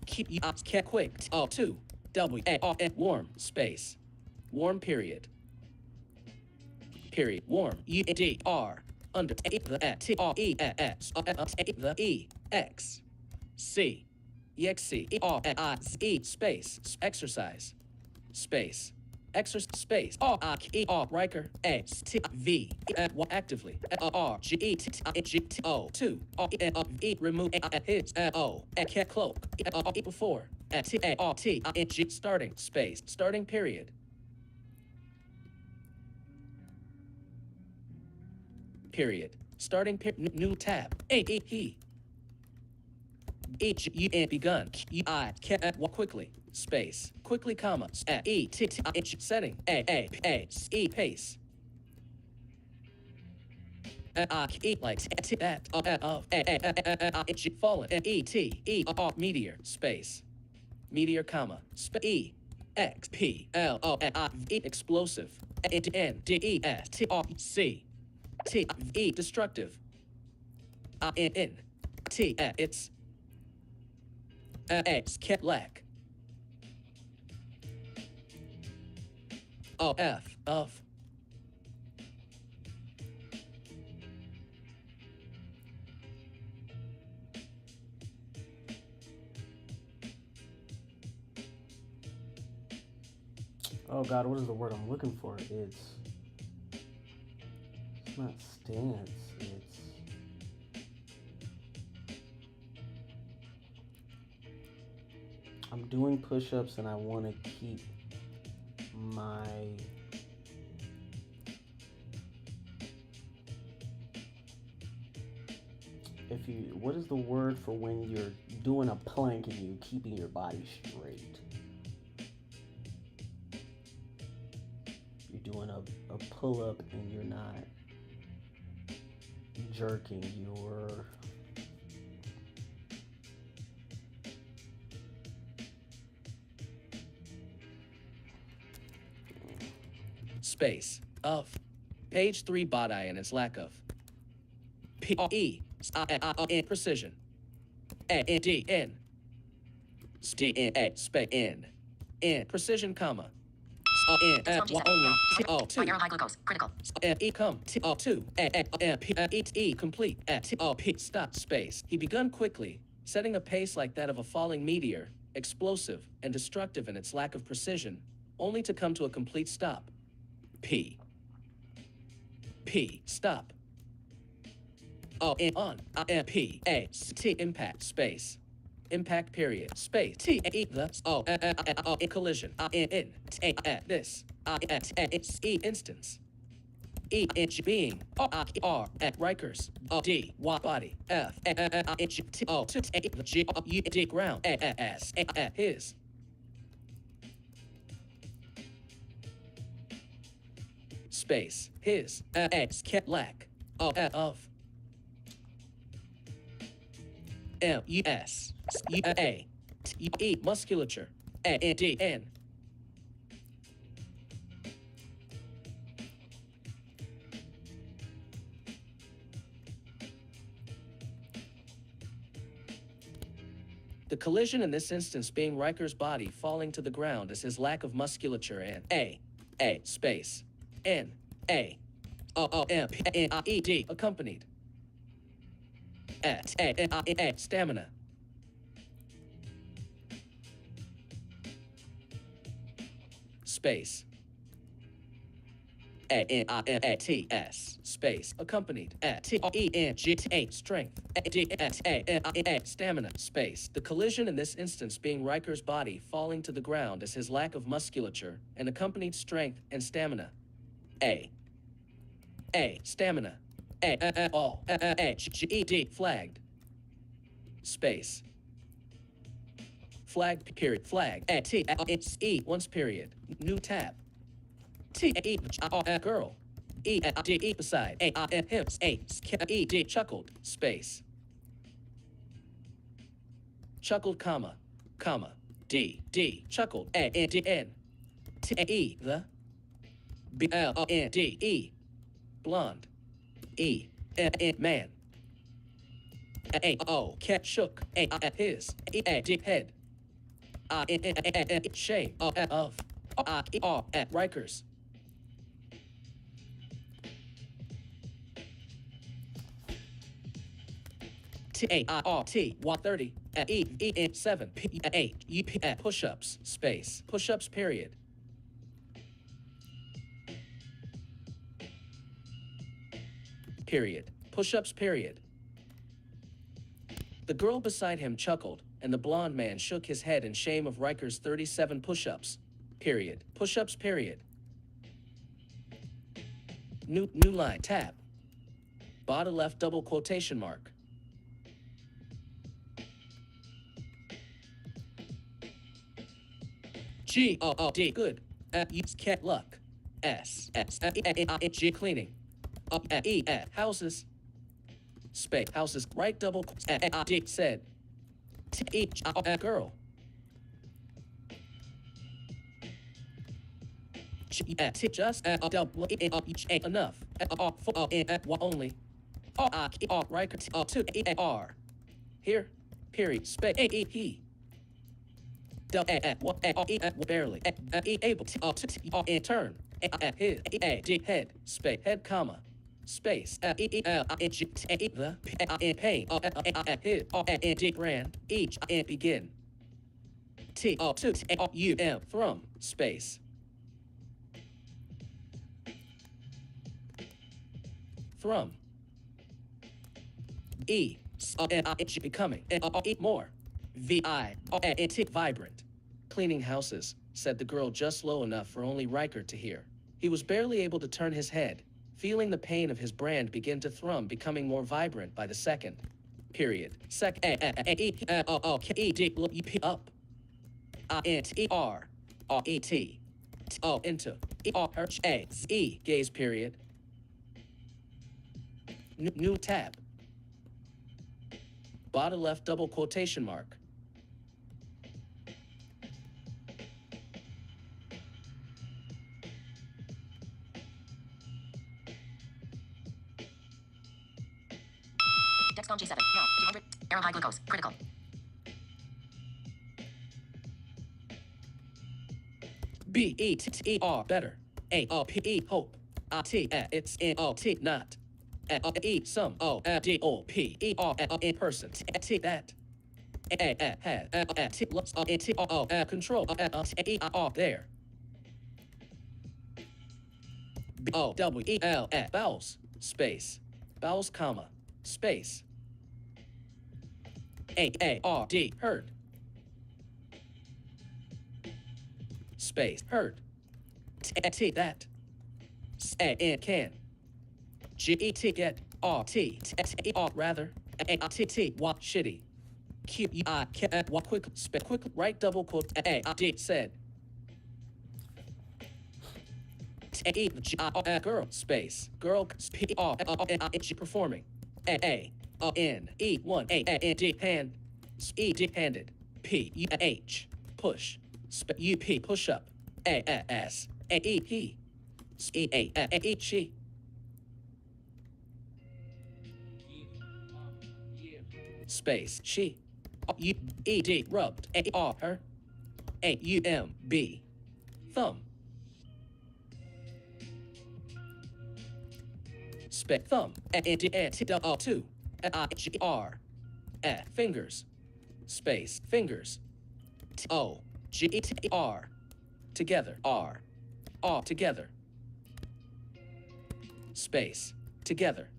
Keep you quick. O. 2. W. A. R. Warm. Space. Warm. Period. Period. Warm. U. D. R. Under. The. T. R. E. S. The. E. X. C. EXC. E. R. I. E. Space. Exercise. Space. Exercise. Space. R. I. E. R. Riker. A. T. V. Actively. R. G. E. T. G. T. O. 2. R. E. Remove. His. O. Cloak. E. Before. T. A. R. T. G. Starting. Space. Starting. Period. Period. Starting. New tab. A. E. He. H. U. N. Begun. U. I. Quickly. Space. Quickly, comma. E. T. T. H. Setting. A. E. Pace. I. E. Like. T. That. Of. H. Fallen. E. T. E. R. Meteor. Space. Meteor, comma. E. X. P. L. O. I. E. Explosive. N. D. E. S. T. R. C. T. E. Destructive. N. T. It's. X. Lack. O. F. Of. Oh God, what is the word I'm looking for? It's not stance. It's I'm doing push-ups and I want to keep my what is the word for when you're doing a plank and you're keeping your body straight? You're doing a pull-up and you're not jerking, you're Space. Of. Page 3 body and its lack of. P-E. Precision. A-N-D-N. D-N-A. Space. N. N. Precision, comma. N. Only. T-O. Error high glucose. Critical. E. Come. T-O. 2. E. Complete. T-O-P. Stop. Space. He begun quickly, setting a pace like that of a falling meteor, explosive and destructive in its lack of precision, only to come to a complete stop. P. P. Stop. O. N. On. P. A. T. Impact. Space. Impact period. Space. T. E. The. O. Collision. In. T. This. E. Instance. E. Inch. Being. R. Rikers. D. Body. F. T. O. G. U. D. Ground. S. His. Space. His. X. Lack. Of. M. U. S. U. A. T. E. Musculature. A. D. N. The collision in this instance being Riker's body falling to the ground is his lack of musculature and A. Space. N. A. O. M. P. N. E. D. Accompanied. S. A. Stamina. Space. A-N-I-N-A-T-S. Space. Accompanied. T-E-N-G-T. Strength. D-S-A. Stamina. Space. The collision in this instance being Riker's body falling to the ground is his lack of musculature and accompanied strength and stamina. A. Stamina. All. G-E-D. Flagged. Space. Flagged period. Flag. T-E. Once period. New tab. T-E. Girl. E-D. Beside. A. Hips. E-D. Chuckled. Space. Chuckled, comma. D. Chuckled. A-N-D-N. T-E. The. B-L-O-N-D-E. Blonde. E. Man. A-O. Cat shook. A. His. E-D. Head. Shame. Of. Rikers. T-A-R-T. 130. E-E-N-7. P-A. U-P. Push-ups. Space. Push-ups period. Period. Push-ups period. The girl beside him chuckled, and the blonde man shook his head in shame of Riker's 37 push-ups. Period. Push-ups period. New line. Tab. Bottom left double quotation mark. G-O-O-D. Good. Use cat luck. S. G. Cleaning. E. Houses. Space. Houses. Right double. D. Said. T. Girl. T. Just. Double. Enough. Only. Riker. To. R. Here. Period. Space. He. Barely. Able to. In turn. His. D. Head. Space. Head, comma. Space. The. Pain. His. D. Ran. Each. Begin. T. To. U. M. From. Space. thrum. E, becoming, more. V-I-T, vibrant. Cleaning houses, said the girl just low enough for only Riker to hear. He was barely able to turn his head, feeling the pain of his brand begin to thrum, becoming more vibrant by the second. Period. Up. I-N-T-R-R-E-T. O into E-R-H-A-Z-E. Gaze period. New tab. Bottom left double quotation mark. Dexcom G7. Now, 200. Arrow high glucose. Critical. B-E-T-T-E-R. Better. A-O-P-E. Hope. I-T. It's N-O-T. Not. E. Some. O-D-O-P-E-R. In person. T. That. T. Looks. T-O. Control. E-R. There. B-O-W-E-L. Bowels. Space. Bowels, comma. Space. A-A-R-D. Heard. Space. Heard. T. That. A-N. Can. G-E-T. Get. R-T. T-E-R. Rather. A-T-T. What. Shitty. Q-I. What. Quick. Quick. Right double quote. A-I-D. Said. T-E-G-I. Girl. Space. Girl. P-R-N-I-G. Performing. A-N-E-1. A-N-D. Hand. E-D. Handed. P-U-H. Push. U-P. Push up. A-S. A-E-P. E-A-E-She. Space. She. U-E-D. Rubbed. A-R. Her. A-U-M-B. Thumb. Thumb. A-N-D-N-T-O-2. I-G-R. Fingers. Space. Fingers. T-O. G-E-T-R. Together. R. R. Together. Space. Together.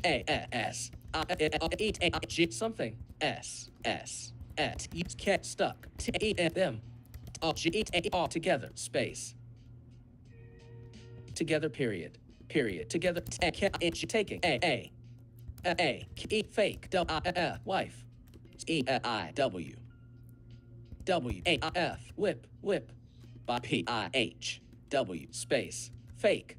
A-S. I-E-G. Something. S. S. At. You can't stuck. T-E-M. G-E-T-R. Together. Space. Together. Period. Period. Together. Taking. A. E. Fake. Wife. E-I-W. W-A-I-F. Whip. Whip. By P-I-H. W. Space. Fake.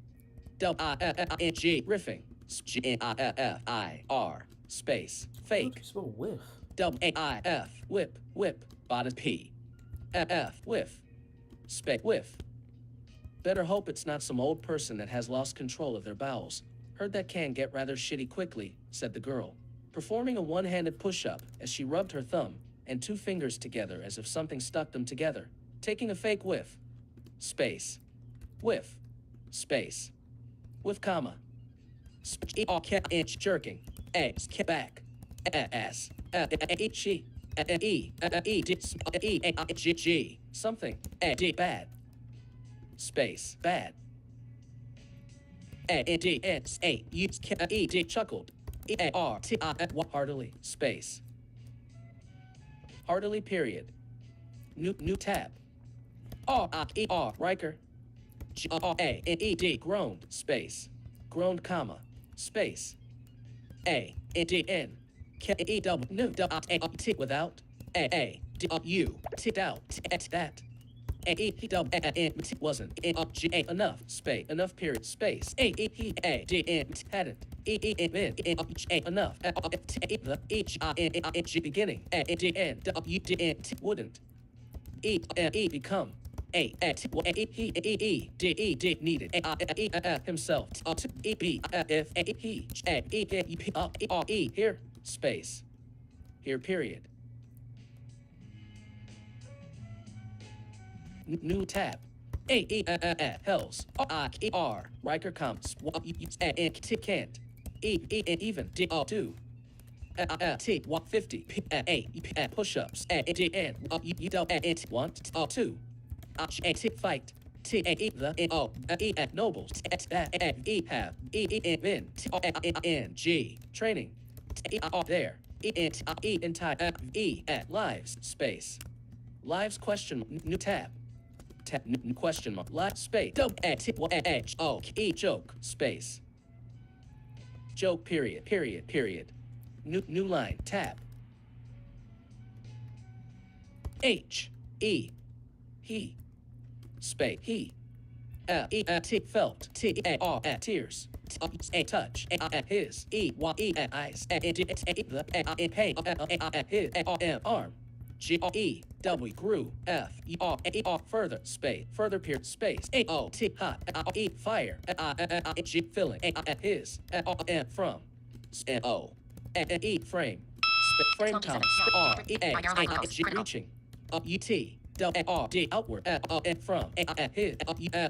W-I-N-G. Riffing. G-N-I-F-I-R. Space. Fake. Spell whiff. W-A-I-F. Whip. Whip. By P. F. Whiff. Space. Whiff. Better hope it's not some old person that has lost control of their bowels. Heard that can get rather shitty quickly, said the girl, performing a one-handed push-up as she rubbed her thumb and two fingers together as if something stuck them together, taking a fake whiff. Space. Whiff. Space. Whiff, comma. E-R-K-Inch jerking. A. Back. S. She. E-D-G. Something. A-D. Bad. Space. Bad. A-N-D-S-A-U-E-D. Chuckled. E-A-R-T-I. Heartily. Space. Heartily. Period. New tab. R-I-E-R. Riker. G-R-A-N-E-D. Groaned. Space. Groaned, comma. Space. A-N-D-N. K-E-W. New. D-I-T. Without. A-A-D-U. T-out. That. A-E-P-W-N. Wasn't. N-G-A. Enough. Space. Enough. Period. Space. A-E-P-A-D-N. Hadn't. E-E-N-N. Enough. E-H-I-N-G. Beginning. A-N-D-N. W-D-N. Wouldn't. E-N-E. Become. A-E-D-E-D. Needed. A-I-E. Himself. E-B-F-A-E. Here. Space. Here. Period. New tab. Hells. R-I-E-R. Riker comes. Can't. Even. D-O-2. T. 150. P-A. Push-ups. D-N. Want. 2. Fight. T A E the O E at nobles that E have E bin N G training there E entire E at lives space lives question new tab question mark live space H O E joke space joke period new line tab H E he space he E T felt T A R at tears A touch at his E Y E at eyes at the pain at his arm G E W grew F E R further space further period space A O T hot E fire G filling at his from O E frame frame count R E A G reaching U T R D outward from his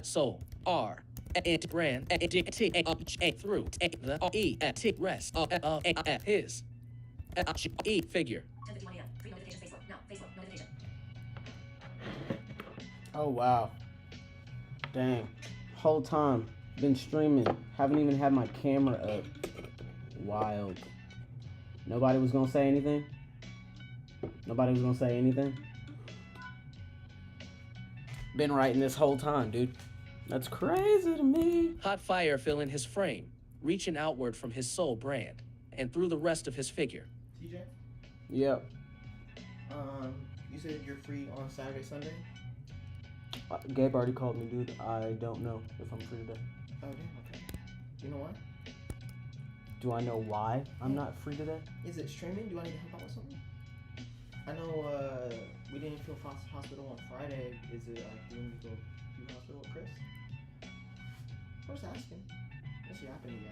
soul R brand T through the E at T rest at his E figure 10:51 a.m. Free notifications Facebook. Now, Facebook notification. Oh wow. Dang. Whole time been streaming. Haven't even had my camera up. Wild. Nobody was gonna say anything? Nobody was gonna say anything? Been writing this whole time, dude. That's crazy to me. hot fire filling his frame reaching outward from his soul brand and through the rest of his figure TJ, Yep. you said you're free on Saturday, Sunday? Gabe already called me, dude. I don't know if I'm free today. Oh, damn, okay. You know what? Do I know why I'm not free today? Is it streaming? Do I need to help out with something? I know, we didn't feel hospital on Friday. Is it, do you need to go to hospital with Chris? I'm just asking. What's happening, yeah.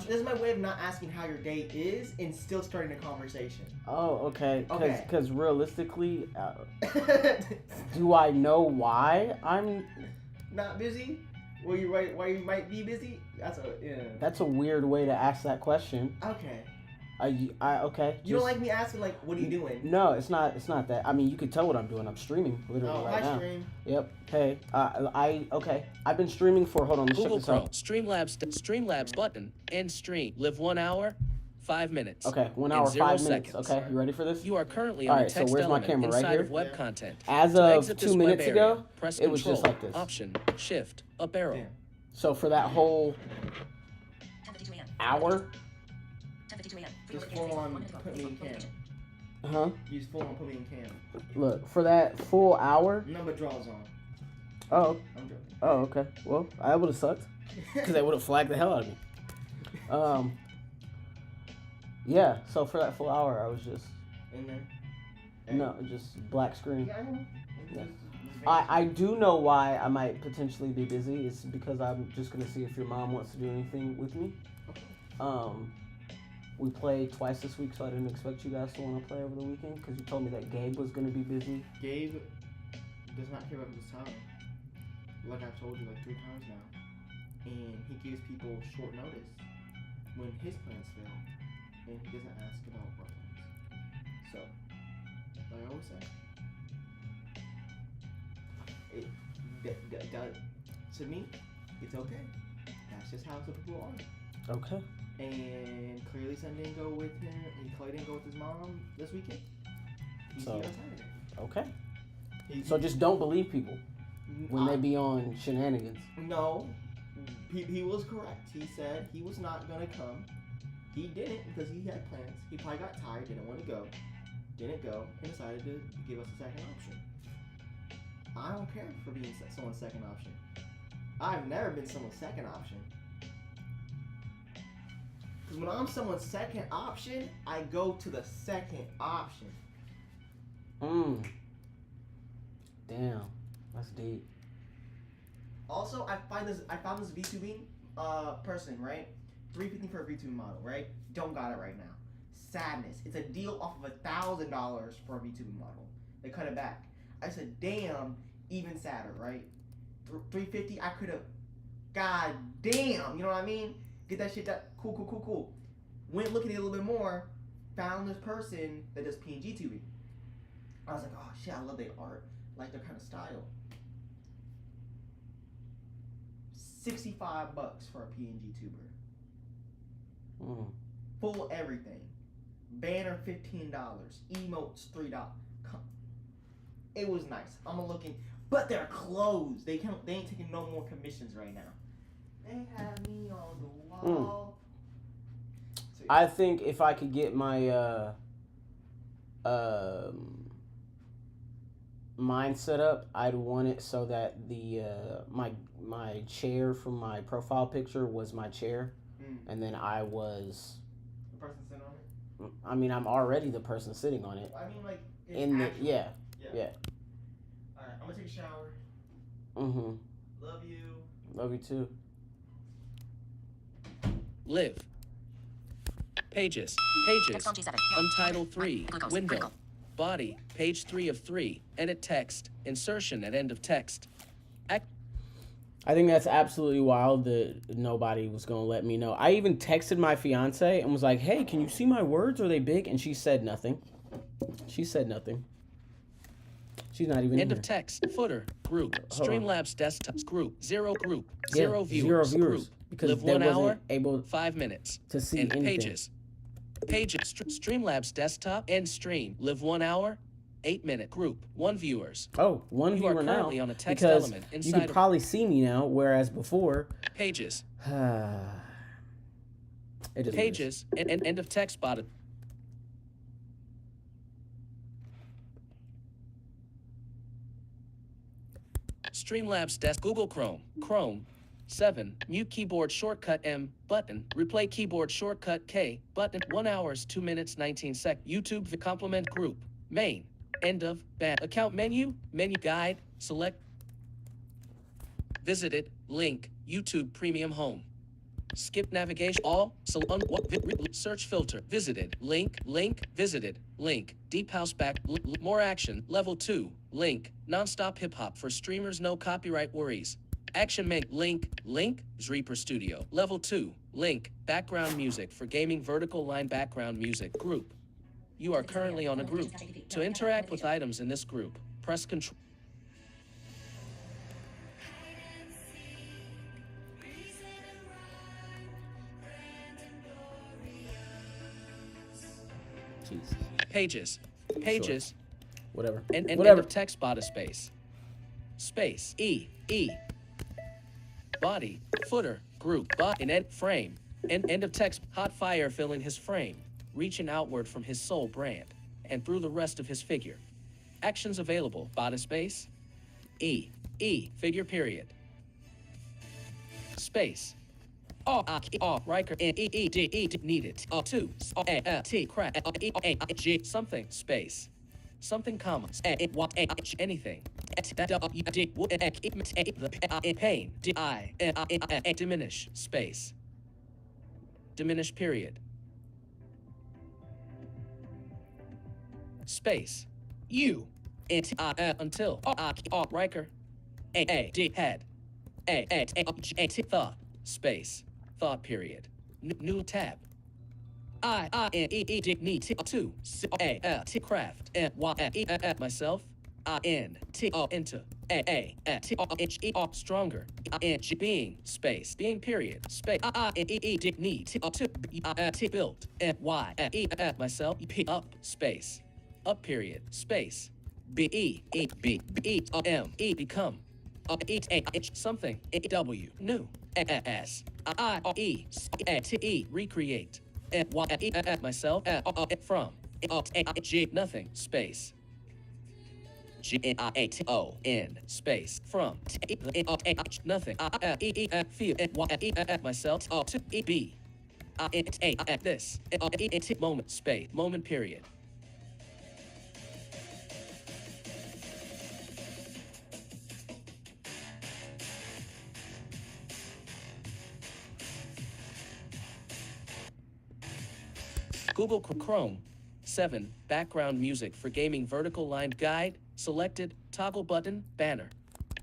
This is my way of not asking how your day is and still starting a conversation. Oh, okay. Okay. Because realistically, do I know why I'm... Not busy? Well, you're right. Why you might be busy? That's a weird way to ask that question. Okay. Okay. You don't like me asking, like, what are you doing? No, it's not that. I mean, you could tell what I'm doing. I'm streaming literally right now. Stream. Yep. Hey, okay. I've been streaming for, hold on, let's check Google this Chrome out. Streamlabs button end stream live 1 hour 5 minutes Okay, 1 and hour, 0 5 minutes. seconds. Okay, you ready for this? You are currently All on right, a so text where's my element camera? Right inside here? of web Yeah. content. As To of exit 2 this web minutes area, ago, press it was Control, just like this. Option, Shift, up arrow. Damn. So for that whole 10:52 a.m. hour, 10:52 a.m. Free Just notifications full Facebook. on 1 minute ago. put me in Facebook cam. notification. Use full on put me in cam. look, for that full hour, Number draws on. oh, I'm joking. okay. Well, I would have sucked because they would have flagged the hell out of me. Yeah, so for that full hour, I was just, In there. no, just black screen. Yeah, I know. Yeah. I do know why I might potentially be busy. It's because I'm just gonna see if your mom wants to do anything with me. We played twice this week, so I didn't expect you guys to want to play over the weekend because you told me that Gabe was gonna be busy. Gabe does not care about this time. Like I've told you like 3 times now. And he gives people short notice when his plans fail. And he doesn't ask about our plans. So, like I always say, to me, it's okay. That's just how some people are. Okay. And clearly son didn't go with him. He clearly didn't go with his mom this weekend. He's So- here on Saturday. Okay. So just don't believe people when they be on shenanigans. No, he was correct. He said he was not gonna come. He didn't because he had plans. He probably got tired, didn't want to go, didn't go, and decided to give us a second option. I don't care for being someone's second option. I've never been someone's second option. Because when I'm someone's second option, I go to the second option. Damn, that's deep. Also, I found this VTubing person, right? $350 for a VTubing model, right? Don't got it right now. Sadness. It's a deal off of $1,000 for a VTubing model. They cut it back. I said, damn, even sadder, right? $350, I could have, god damn, you know what I mean? Get that shit, cool. Went looking at it a little bit more, found this person that does PNG tubing. I was like, oh shit, I love their art, like their kind of style. $65 for a PNG tuber. Full everything. Banner $15. Emotes $3. It was nice. I'm looking, but they're closed. They ain't taking no more commissions right now. They have me on the wall. So, I think if I could get my mine set up, I'd want it so that the my chair from my profile picture was my chair, and then I was the person sitting on it. I mean, I'm already the person sitting on it. I mean, like In the actual, yeah. All right, I'm gonna take a shower. Love you. Love you too. Live. Pages. Text on G7. Untitled 3. Glucose. Window. Critical. Body. Page 3 of 3. Edit text. Insertion at end of text. I think that's absolutely wild that nobody was going to let me know. I even texted my fiance and was like, hey, can you see my words? Are they big? And she said nothing. She's not even End in of here. text. Footer. Group. Hold on. Streamlabs desktops. Group. Zero group. Yeah, Zero viewers. viewers. Group. Because Live they 1 wasn't hour. able 5 minutes. to see And anything. pages. Pages. Streamlabs desktop. End stream. Live 1 hour. 8 minute. Group. 1 viewers. Oh, one You are viewer now. currently on a text because element you inside can of- probably see me now, whereas before, Pages. it is what it is. Pages. And end of text bottom. Streamlabs desk. Google Chrome. Chrome. 7. Mute keyboard shortcut M. Button. Replay keyboard shortcut K. Button. 1 hours 2 minutes 19 seconds. YouTube the complement group. Main. End of. Bad. Account menu. Menu guide. Select. Visited. Link. YouTube Premium Home. Skip navigation. All. So search filter. Visited. Link. Visited. Link. Deep house back. More action. Level 2. Link. Non-stop hip hop for streamers. No copyright worries. Action make. Link. Reaper Studio. Level 2. Link. Background music for gaming. Vertical line background music. Group. You are currently on a group. To interact with items in this group, press Control. Jeez. Pages. Whatever. And end Whatever. of text body space. Space. E. Body. Footer. Group. In end frame. End of text. Hot fire filling his frame, reaching outward from his soul brand and through the rest of his figure. Actions available. Body space. E. Figure period. Space. Riker. Needed. 2. T. Crack. G. Something. Space. Something comma. Anything. Pain. Diminish. Space. Diminish period. Space. You. Until. Riker. Head. Thought. Space. Thought period. New tab. Need 2. Craft. Myself. Enter. Stronger. Being. Space. Being period. Space. Need 2. Built. Myself. Up. Space. Up period. Space. Become. Something. W. New. S. Recreate. Myself. From. Nothing. Space. N. Space. From. Nothing. Feel. Myself. To. Be. This. Moment. Space. Moment period. Google Chrome. 7. Background music for gaming. Vertical line guide. Selected. Toggle button. Banner.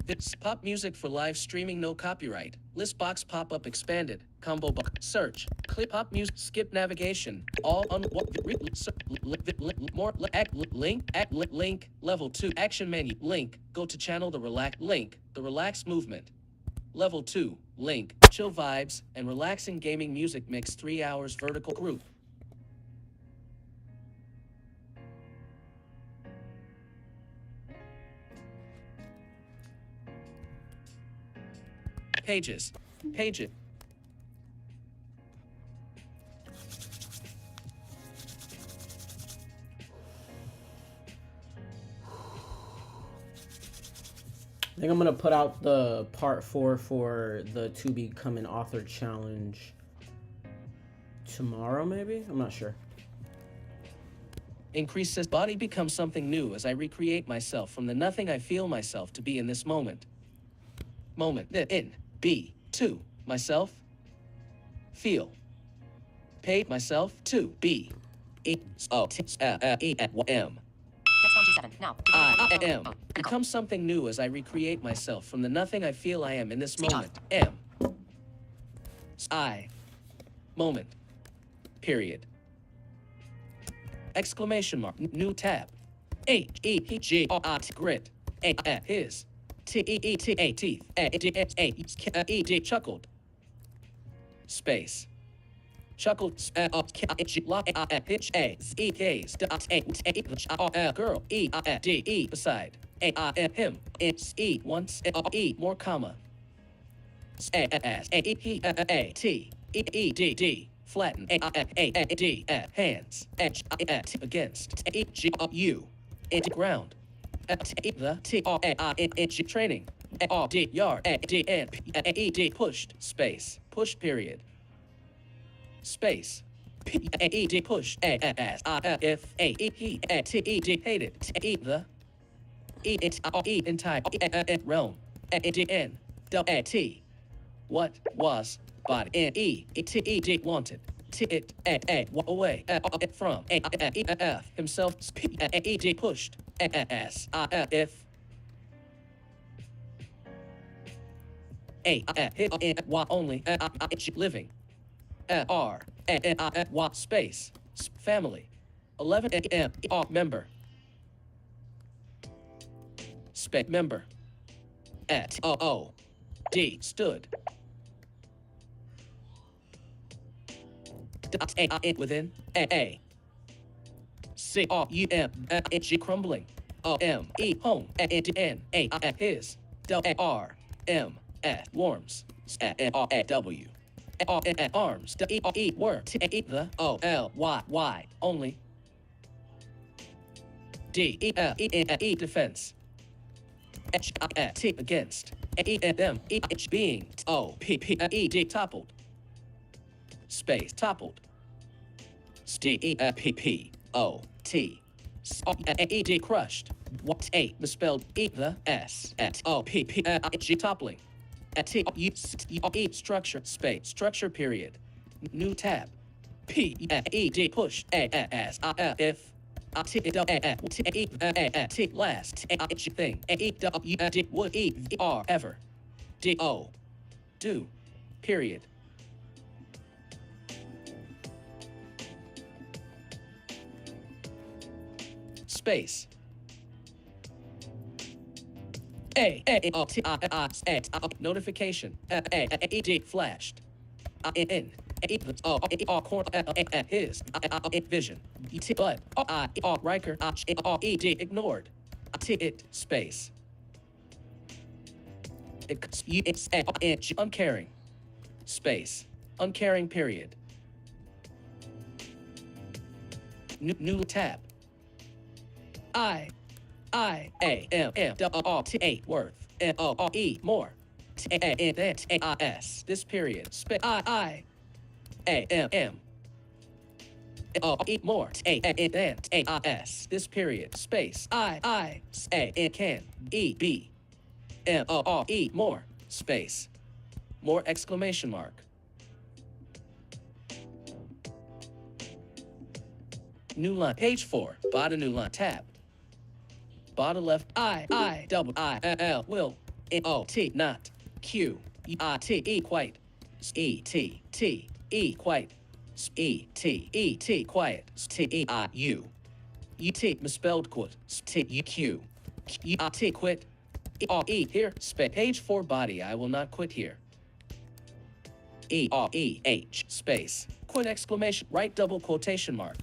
This pop music for live streaming. No copyright. List box pop-up expanded. Combo box. Search. Clip pop music. Skip navigation. All on more link. Level 2. Action menu. Link. Go to channel the relax. Link. The relax movement. Level 2, link, chill vibes, and relaxing gaming music mix 3 hours vertical group. Pages. Pages. I think I'm gonna put out the part 4 for the To Become an Author challenge tomorrow, maybe? I'm not sure. Increases body becomes something new as I recreate myself from the nothing I feel myself to be in this moment. Moment. In. Be. To. Myself. Feel. Paid myself. To. Be. E. O. T. E. M. Text 127. Now. I am. Become something new as I recreate myself from the nothing I feel I am in this moment. M. I. Moment. Period. Exclamation mark. New tab. H. E. G. O. T. Grit. A. His. T. E. E. T. A. Teeth. A. D. A. E. D. Chuckled. Space. Chuckled. Lock. Hitch. A. E. Gaze. A. Girl. E. D. E. Beside. A. Him. It's E. Once. E. More comma. A. S. A. E. A. T. E. E. D. D. Flatten. A. D. Hands. H. T. Against. E. G. U. Into ground. The. T. A. Training. A. D. Yard. A. D. N. E. D. Pushed. Space. Push. Period. Space. P. A. E. D. Push. A. S. If. A. E. He. A. T. E. D. Hated. T. E. The. E. It. E. Entire. Realm. A. D. N. W. A. T. What was body? N. E. T. E. D. Wanted. T. It. A. Away. From. A. E. F. Himself. P. A. E. D. Pushed. A. S. If. A. Hit. Y. Only. Living. R. Y. Space. Family. 11. M. Member. Member. At. O. D. Stood. A. Within. A. C. R. U. M. G. Crumbling. O. M. E. Home. N. A. His. W. R. M. Warms. R. W. Arms. D. E. Were. T. E. The. O. L. Y. Y. Only. D. E. Defense. H. T. Against. E. M. E. H. Being. O. P. P. E. D. Toppled. Space. Toppled. D. E. P. P. O. T. E. D. Crushed. What? A. Misspelled. E. The. S. At. O. P. P. G. Toppling. T. U. E. Structure. Space. Structure. Period. New tab. P. E. D. Push. A. S. If. T. T. Last. Thing. E. W. D. Would. E. R. Ever. D. O. Do. Period. Space. Notification. D. Flashed. In. Corner. His. Vision. But. Riker. E. D. Ignored. It. Space. Uncaring. Space. Uncaring. Period. New tab. I. A. M. W. R. T. A. Worth. N. O. E. More. T. A. N. T. A. S. This period. I. A. M. M. O. E. More. T. A. N. T. A. S. This period. Space. I. A. N. Can. E. B. M. O. R. E. More. Space. More. Exclamation mark. New line. Page 4. Bottom new line. Tab. Bottom left. I. Double I. L. Will. N. O. T. Not. Q. I. T. E. Quite. E. T. T. E. Quite. E. T. E. T. Quiet. T. E. I. U. U. T. Misspelled quit. T. U. Q. Q. I. T. Quit. Here, space. Page 4 body. I will not quit here. E-R-E-H space. Quit exclamation. Right double quotation mark.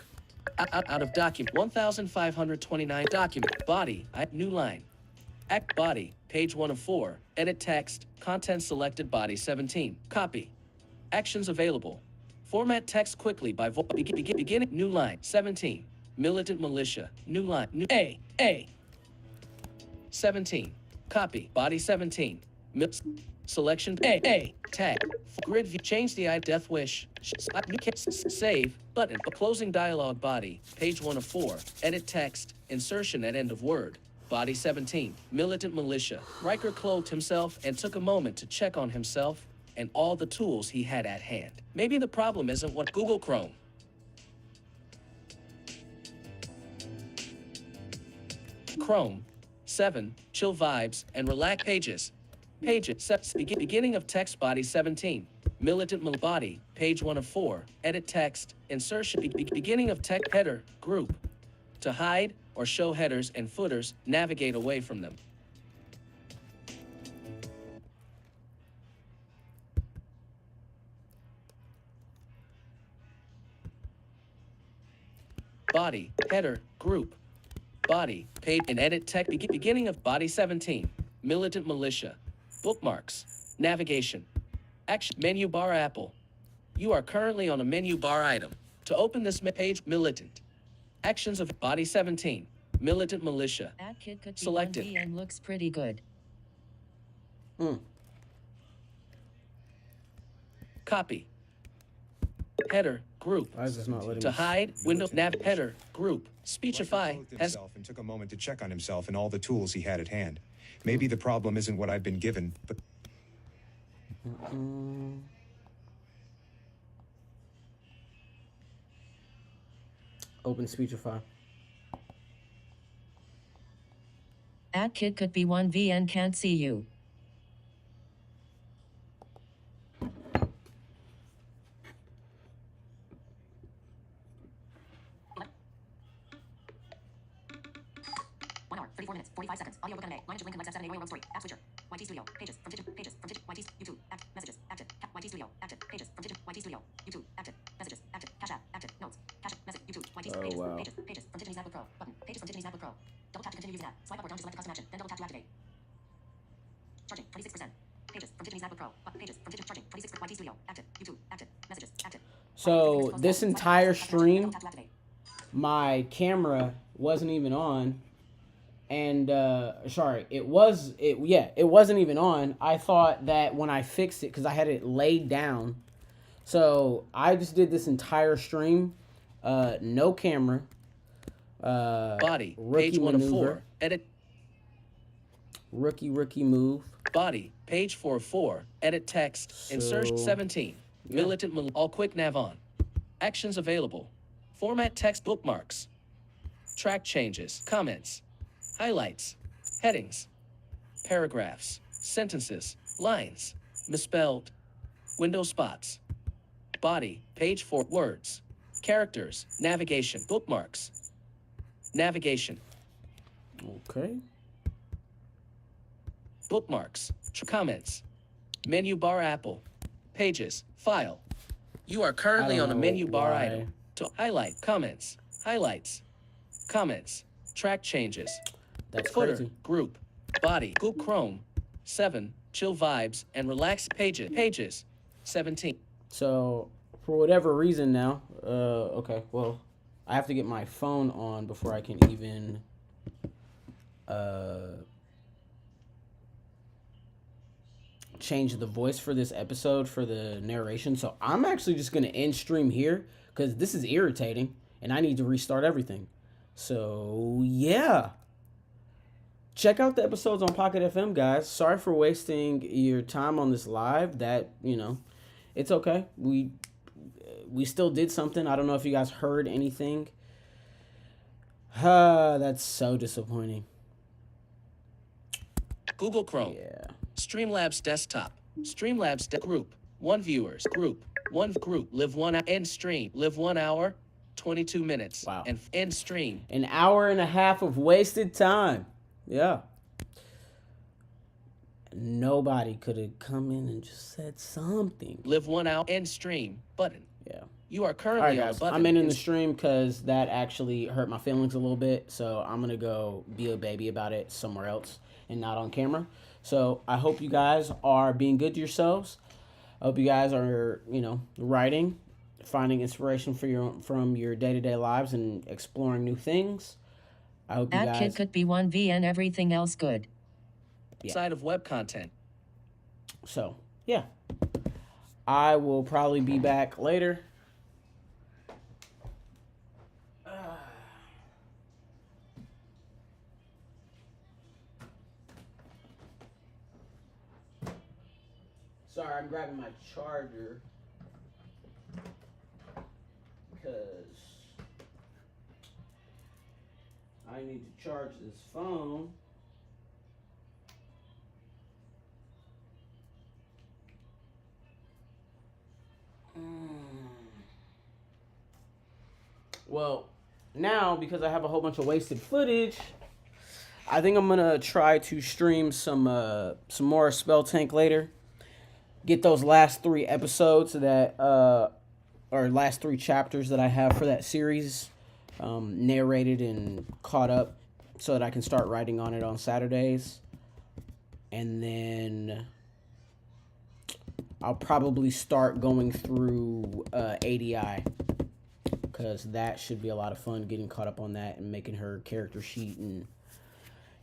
Out of document. 1529 document. Body. New line. Act body. Page 1 of 4. Edit text. Content selected body 17. Copy. Actions available. Format text quickly by beginning. New line. 17. Militant militia. New line. New A. 17. Copy. Body 17. Selection A. Tag. Grid view. Change the DeathWish. Save. Button. Closing dialog body. Page 1 of 4. Edit text. Insertion at end of word. Body 17. Militant militia. Riker clothed himself and took a moment to check on himself and all the tools he had at hand. Maybe the problem isn't what Google Chrome. Chrome. 7. Chill vibes and relax pages. Pages. Beginning of text body 17. Militant body. Page 1 of 4. Edit text. Insertion. Beginning of text header. Group. To hide or show headers and footers, navigate away from them. Body. Header. Group. Body. Page and edit text. Beginning of body 17. Militant militia. Bookmarks. Navigation. Action. Menu bar Apple. You are currently on a menu bar item. To open this page, militant. Actions of body 17. Militant militia. That kid could be Selected. 1V and looks pretty good. Copy. Header. Group. Why is this not letting To me? hide. Window. Nav. Header. Group. Speechify. Riker clothed Has. himself and took a moment to check on himself and all the tools he had at hand. Maybe the problem isn't what I've been given, but Open Speechify. That kid could be 1V and can't see you. One hour, 34 minutes, 45 seconds. AudioBookAnime. Line link Ep7 Royal Story. App switcher. YT Studio. Pages. From Digit. YT. YouTube. Act. Messages. Active. YT Studio. Active. Pages. From Digit. YT Studio. YouTube. Active. Messages. Active. Cash app. Active. Notes. Cash. Message. YouTube. YT. Oh, Pages. wow. Pages. From Digit's MacBook Pro. Button. Pages from Digit's MacBook Pro. Double tap to continue using app. Swipe up or down to select a custom action. Then double tap to activate. Charging. 26%. Pages. From Digit's MacBook Pro. Pages. From Digit. Charging. 26%. YT Studio. Active. YouTube. Active. Messages. Active. So this entire stream, my camera wasn't even on, and it wasn't even on. I thought that when I fixed it, because I had it laid down, so I just did this entire stream, no camera, Body. rookie Page 1 of maneuver. 4. Edit. rookie move. Body. Page 4 of 4. Edit text. Insert So, 17. Militant all quick nav on. Actions available. Format text bookmarks. Track changes. Comments. Highlights. Headings. Paragraphs. Sentences. Lines. Misspelled. Window spots. Body. Page 4. Words. Characters. Navigation. Bookmarks. Navigation. Okay. Bookmarks. Comments. Menu bar Apple. Pages. File. You are currently I don't on a know menu bar why. item. To highlight. Comments. Highlights. Comments. Track changes. That's Footer. crazy. Group. Body. Google Chrome. 7. Chill vibes and relax pages. Pages. 17. So for whatever reason now, okay, well, I have to get my phone on before I can even change the voice for this episode for the narration. So I'm actually just gonna end stream here because this is irritating and I need to restart everything. So yeah. Check out the episodes on PockketFM, guys. Sorry for wasting your time on this live. That, it's okay. We still did something. I don't know if you guys heard anything. That's so disappointing. Google Chrome. Yeah. Streamlabs desktop. Streamlabs group. 1 viewers. Group. 1 group. Live 1 end stream. Live 1 hour, 22 minutes. Wow. And end stream. An hour and a half of wasted time. Yeah. nobody could have come in and just said something. Live 1 hour. End stream button. Yeah. You are All currently right, on a guys. button. I'm ending the stream because that actually hurt my feelings a little bit. So I'm going to go be a baby about it somewhere else and not on camera. So I hope you guys are being good to yourselves. I hope you guys are, writing, finding inspiration from your day-to-day lives and exploring new things. I hope you That guys... kid could be 1V and everything else good. Side of web content. So, yeah. I will probably be back later. Sorry, I'm grabbing my charger because I need to charge this phone. Well, now because I have a whole bunch of wasted footage, I think I'm gonna try to stream some more Spell Tank later. Get those last 3 episodes that or last 3 chapters that I have for that series narrated and caught up, so that I can start writing on it on Saturdays, and then I'll probably start going through ADI, because that should be a lot of fun, getting caught up on that and making her character sheet and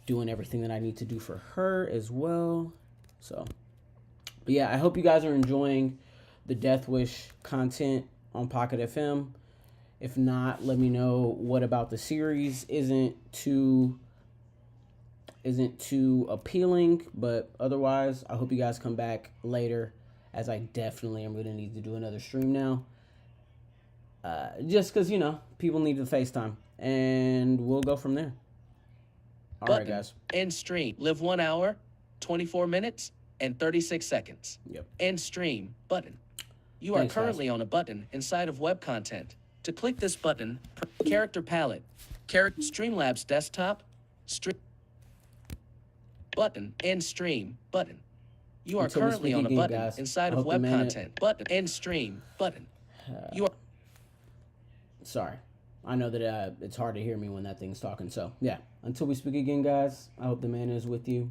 doing everything that I need to do for her as well. So, but yeah, I hope you guys are enjoying the DeathWish content on PockketFM. If not, let me know what about the series isn't too appealing, but otherwise, I hope you guys come back later, as I definitely am going to need to do another stream now. Just because, people need to FaceTime, and we'll go from there. All right, guys. End stream. Live 1 hour, 24 minutes, and 36 seconds. Yep. End stream button. You Thanks, are currently on a button inside of web content. To click this button, character palette, Streamlabs desktop, button, end stream button. You are Until we currently speak on a again, button guys. inside I of hope the web man- content. Button, end stream button. You are. Sorry. I know that it's hard to hear me when that thing's talking. So, yeah. Until we speak again, guys, I hope the man is with you.